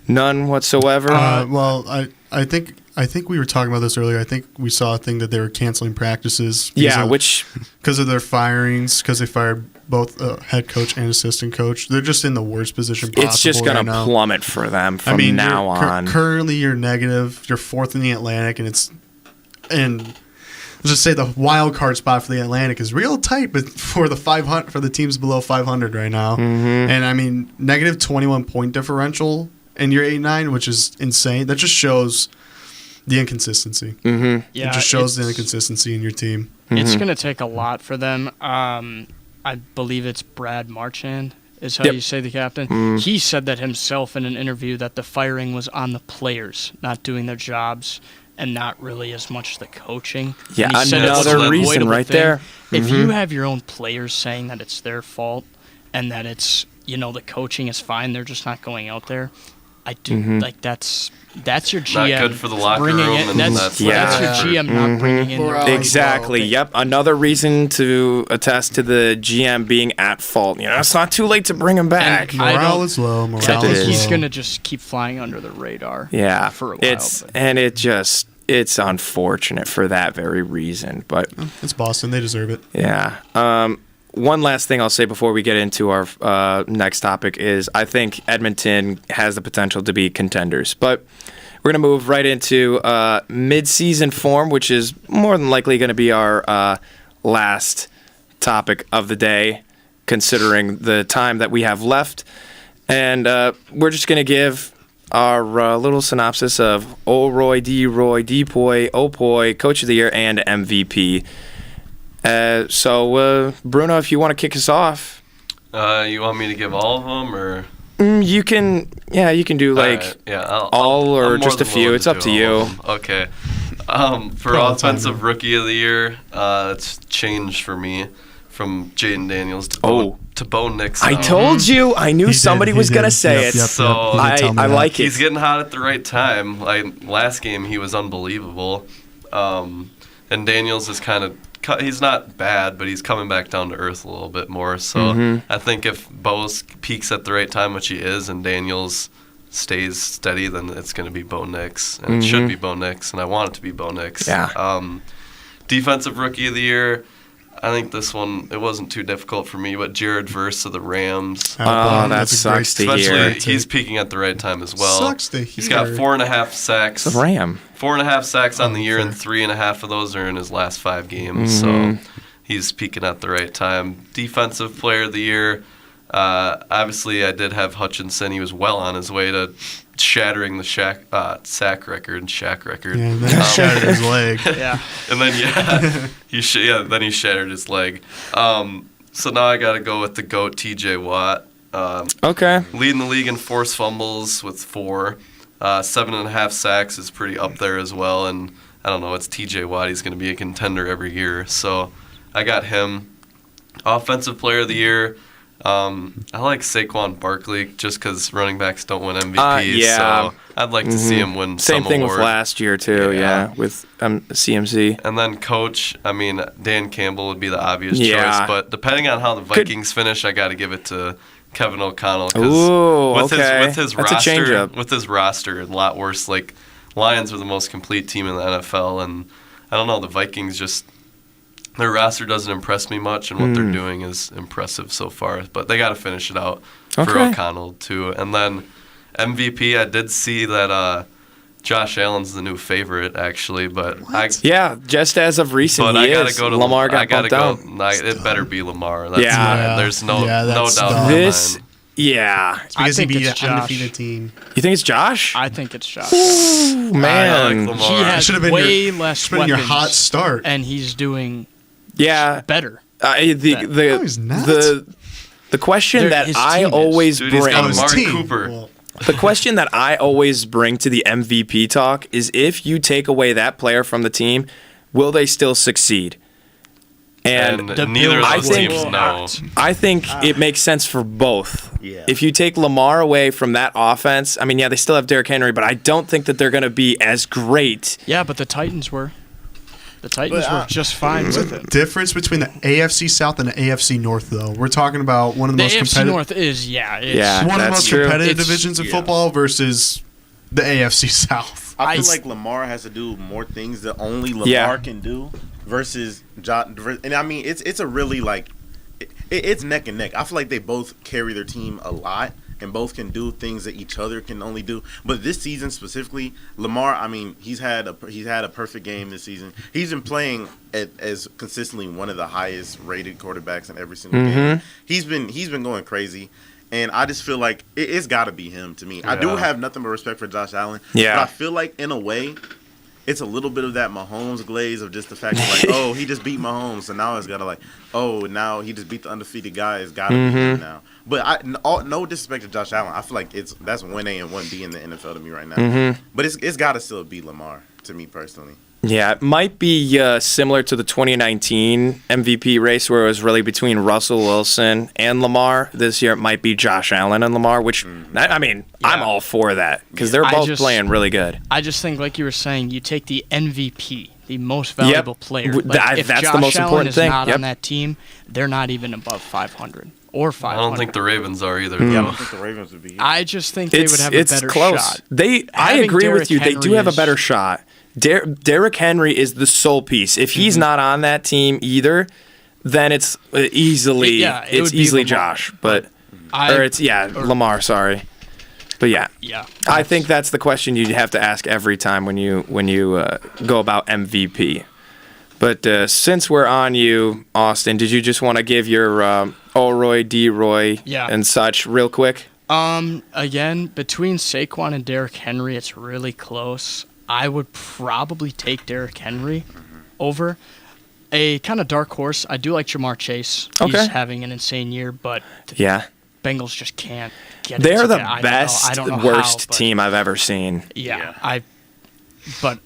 none whatsoever? Well, I think I think we were talking about this earlier. I think we saw a thing that they were canceling practices. Because of their firings, because they fired both head coach and assistant coach. They're just in the worst position possible. It's just going to plummet for them from now on. Currently, you're negative. You're fourth in the Atlantic, and let's just say the wild card spot for the Atlantic is real tight, but for the teams below 500 right now. Mm-hmm. And I mean, negative 21 point differential, and you're 8-9, which is insane. That just shows the inconsistency. Mm-hmm. Yeah, it just shows the inconsistency in your team. It's going to take a lot for them. I believe it's Brad Marchand is how you say the captain. Mm. He said that himself in an interview that the firing was on the players not doing their jobs and not really as much the coaching. Yeah, and he said another reason right there. If you have your own players saying that it's their fault and that it's, the coaching is fine, they're just not going out there, I do like that's your GM. Not good for the locker room. That's your GM not bringing in their exactly. Yep. Another reason to attest to the GM being at fault. It's not too late to bring him back. Morale is low. I think he's going to just keep flying under the radar. Yeah. For a while. It's unfortunate for that very reason. But it's Boston. They deserve it. Yeah. One last thing I'll say before we get into our next topic is I think Edmonton has the potential to be contenders. But we're going to move right into mid-season form, which is more than likely going to be our last topic of the day, considering the time that we have left. And we're just going to give our little synopsis of O-Roy, D-Roy, D-Poi, O-Poi, Coach of the Year, and MVP. So, Bruno, if you want to kick us off. You want me to give all of them, or? You can do all or just a few. It's up to you. Okay. For offensive rookie of the year, it's changed for me from Jaden Daniels to Bo Nix. I told you. I knew somebody was going to say it. So I like it. He's getting hot at the right time. Like last game, he was unbelievable. And Daniels is he's not bad, but he's coming back down to earth a little bit more. So I think if Bo peaks at the right time, which he is, and Daniels stays steady, then it's going to be Bo Nix. And it should be Bo Nix, and I want it to be Bo Nix. Yeah. Defensive Rookie of the Year, I think this one, it wasn't too difficult for me, but Jared Verse of the Rams. That sucks to hear. Especially, he's peaking at the right time as well. Sucks to hear. He's got 4.5 sacks. It's a Ram. 4.5 sacks on the year, and 3.5 of those are in his last 5 games. So he's peaking at the right time. Defensive Player of the Year, obviously I did have Hutchinson. He was well on his way to shattering the sack record and Shaq record. Yeah, then he shattered his leg. Yeah. And then he shattered his leg. So now I got to go with the GOAT TJ Watt. Okay. Leading the league in forced fumbles with 4. 7.5 sacks is pretty up there as well. And I don't know, it's TJ Watt. He's going to be a contender every year. So I got him. Offensive Player of the Year. I like Saquon Barkley just because running backs don't win MVPs. So I'd like to see him win Same some thing award. with last year, too, with CMC. And then coach, I mean, Dan Campbell would be the obvious choice. But depending on how the Vikings finish, I got to give it to Kevin O'Connell. Ooh, with his That's roster, a change-up. with his roster, a lot worse. Like, Lions are the most complete team in the NFL, and I don't know, the Vikings just... Their roster doesn't impress me much, and what they're doing is impressive so far. But they got to finish it out for O'Connell, too. And then MVP, I did see that Josh Allen's the new favorite, actually. But just as of recent, but he I gotta is. go to Lamar got bumped down. It better be Lamar. There's no doubt dumb. in my This, mind. yeah. It's because I think he beat it's an Josh. undefeated team. You think it's Josh? I think it's Josh. Ooh, man. I like Lamar. He has Should've been way less Been weapons, your hot start. and he's doing Yeah. better. No, he's not. The question that his I team is. always Dude, he's bring, got his Amari team. Cooper. Well, the question that I always bring to the MVP talk is if you take away that player from the team, will they still succeed? And neither of I those think- teams know. I think it makes sense for both. Yeah. If you take Lamar away from that offense, I mean, yeah, they still have Derrick Henry, but I don't think that they're going to be as great. Yeah, but the Titans were. The Titans were just fine with it. difference between the AFC South and the AFC North, though. We're talking about one of the The most AFC competitive. North is, it's Yeah. one of the That's most true. competitive It's- divisions in football versus the AFC South. I feel like Lamar has to do more things that only Lamar can do versus Josh. And I mean, it's a really like it's neck and neck. I feel like they both carry their team a lot and both can do things that each other can only do. But this season specifically, Lamar, I mean, he's had a perfect game this season. He's been playing as consistently one of the highest rated quarterbacks in every single game. He's been going crazy. And I just feel like it's got to be him to me. Yeah. I do have nothing but respect for Josh Allen. Yeah. But I feel like, in a way, it's a little bit of that Mahomes glaze of just the fact that, like, oh, he just beat Mahomes. So now it's got to, like, oh, now he just beat the undefeated guy. It's got to be him now. But no disrespect to Josh Allen. I feel like that's 1A and 1B in the NFL to me right now. But it's got to still be Lamar to me personally. Yeah, it might be similar to the 2019 MVP race where it was really between Russell Wilson and Lamar. This year it might be Josh Allen and Lamar, which, I mean, I'm all for that because they're both playing really good. I just think, like you were saying, you take the MVP, the most valuable player. Like, if that's Josh the most Allen important is thing. not on that team, they're not even above 500 or 500. I don't think the Ravens are either. Yeah, I don't think the Ravens would be. I just think they would have a better close. shot. I agree with you. They do have a better shot. Derrick Henry is the sole piece. If he's not on that team either, then it's easily Lamar. Josh, but Lamar. Sorry, but yeah. I think that's the question you have to ask every time when you go about MVP. But since we're on you, Austin, did you just want to give your O'Roy, D-Roy, and such real quick? Again, between Saquon and Derrick Henry, it's really close. I would probably take Derrick Henry over. A kind of dark horse, I do like Jamar Chase. He's having an insane year, but the Bengals just can't get it They're together. the best, worst team I've ever seen. But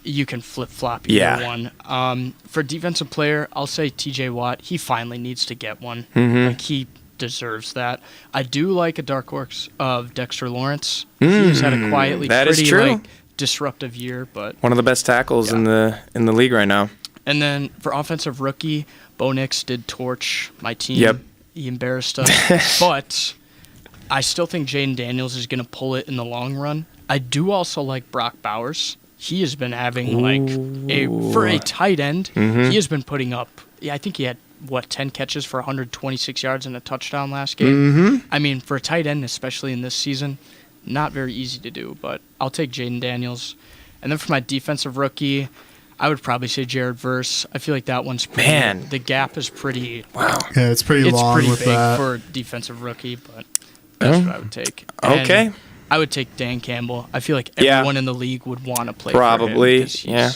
you can flip-flop either one. For defensive player, I'll say TJ Watt. He finally needs to get one. Like, he deserves that. I do like a dark horse of Dexter Lawrence. He's had a quietly pretty disruptive year, but one of the best tackles in the league right now. And then for offensive rookie, Bo Nix did torch my team. He embarrassed us, but I still think Jaden Daniels is going to pull it in the long run. I do also like Brock Bowers. He has been having for a tight end. He has been putting up. I think he had 10 catches for 126 yards and a touchdown last game. I mean, for a tight end, especially in this season, not very easy to do, but I'll take Jaden Daniels. And then for my defensive rookie, I would probably say Jared Verse. I feel like that one's pretty... The gap is pretty... Wow. Yeah, it's pretty long pretty with big that. for a defensive rookie, but that's what I would take. Okay. And I would take Dan Campbell. I feel like everyone in the league would want to play probably, for him.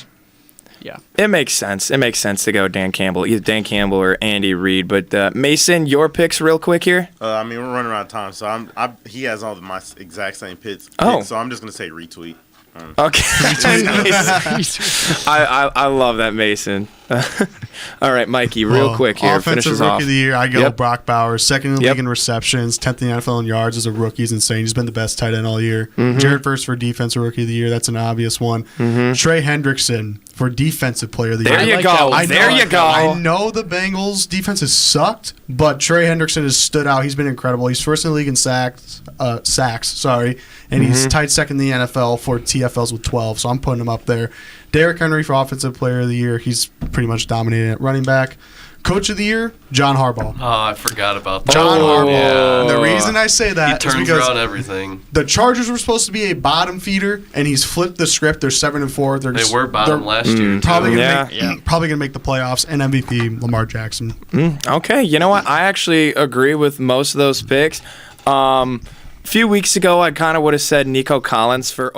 Yeah. It makes sense. It makes sense to go Dan Campbell, either Dan Campbell or Andy Reid. But Mason, your picks real quick here. I mean, we're running out of time, so he has all my exact same picks. So I'm just gonna say retweet. Okay. I love that, Mason. All right, Mikey, real quick here. Offensive rookie of the year, I go Brock Bowers. Second in the league in receptions, 10th in the NFL in yards as a rookie. He's insane. He's been the best tight end all year. Jared Verse for defensive rookie of the year. That's an obvious one. Trey Hendrickson for defensive player of the year. There you go. I know the Bengals defense has sucked, but Trey Hendrickson has stood out. He's been incredible. He's first in the league in sacks, and he's tied second in the NFL for TFLs with 12, so I'm putting him up there. Derrick Henry for offensive player of the year. He's pretty much dominating at running back. Coach of the year, John Harbaugh. Oh, I forgot about that. John Harbaugh. The reason I say that is because because everything. The Chargers were supposed to be a bottom feeder, and he's flipped the script. They're 7-4. They were bottom last year. Probably gonna make the playoffs. And MVP Lamar Jackson. Okay, you know what? I actually agree with most of those picks. A few weeks ago, I kind of would have said Nico Collins for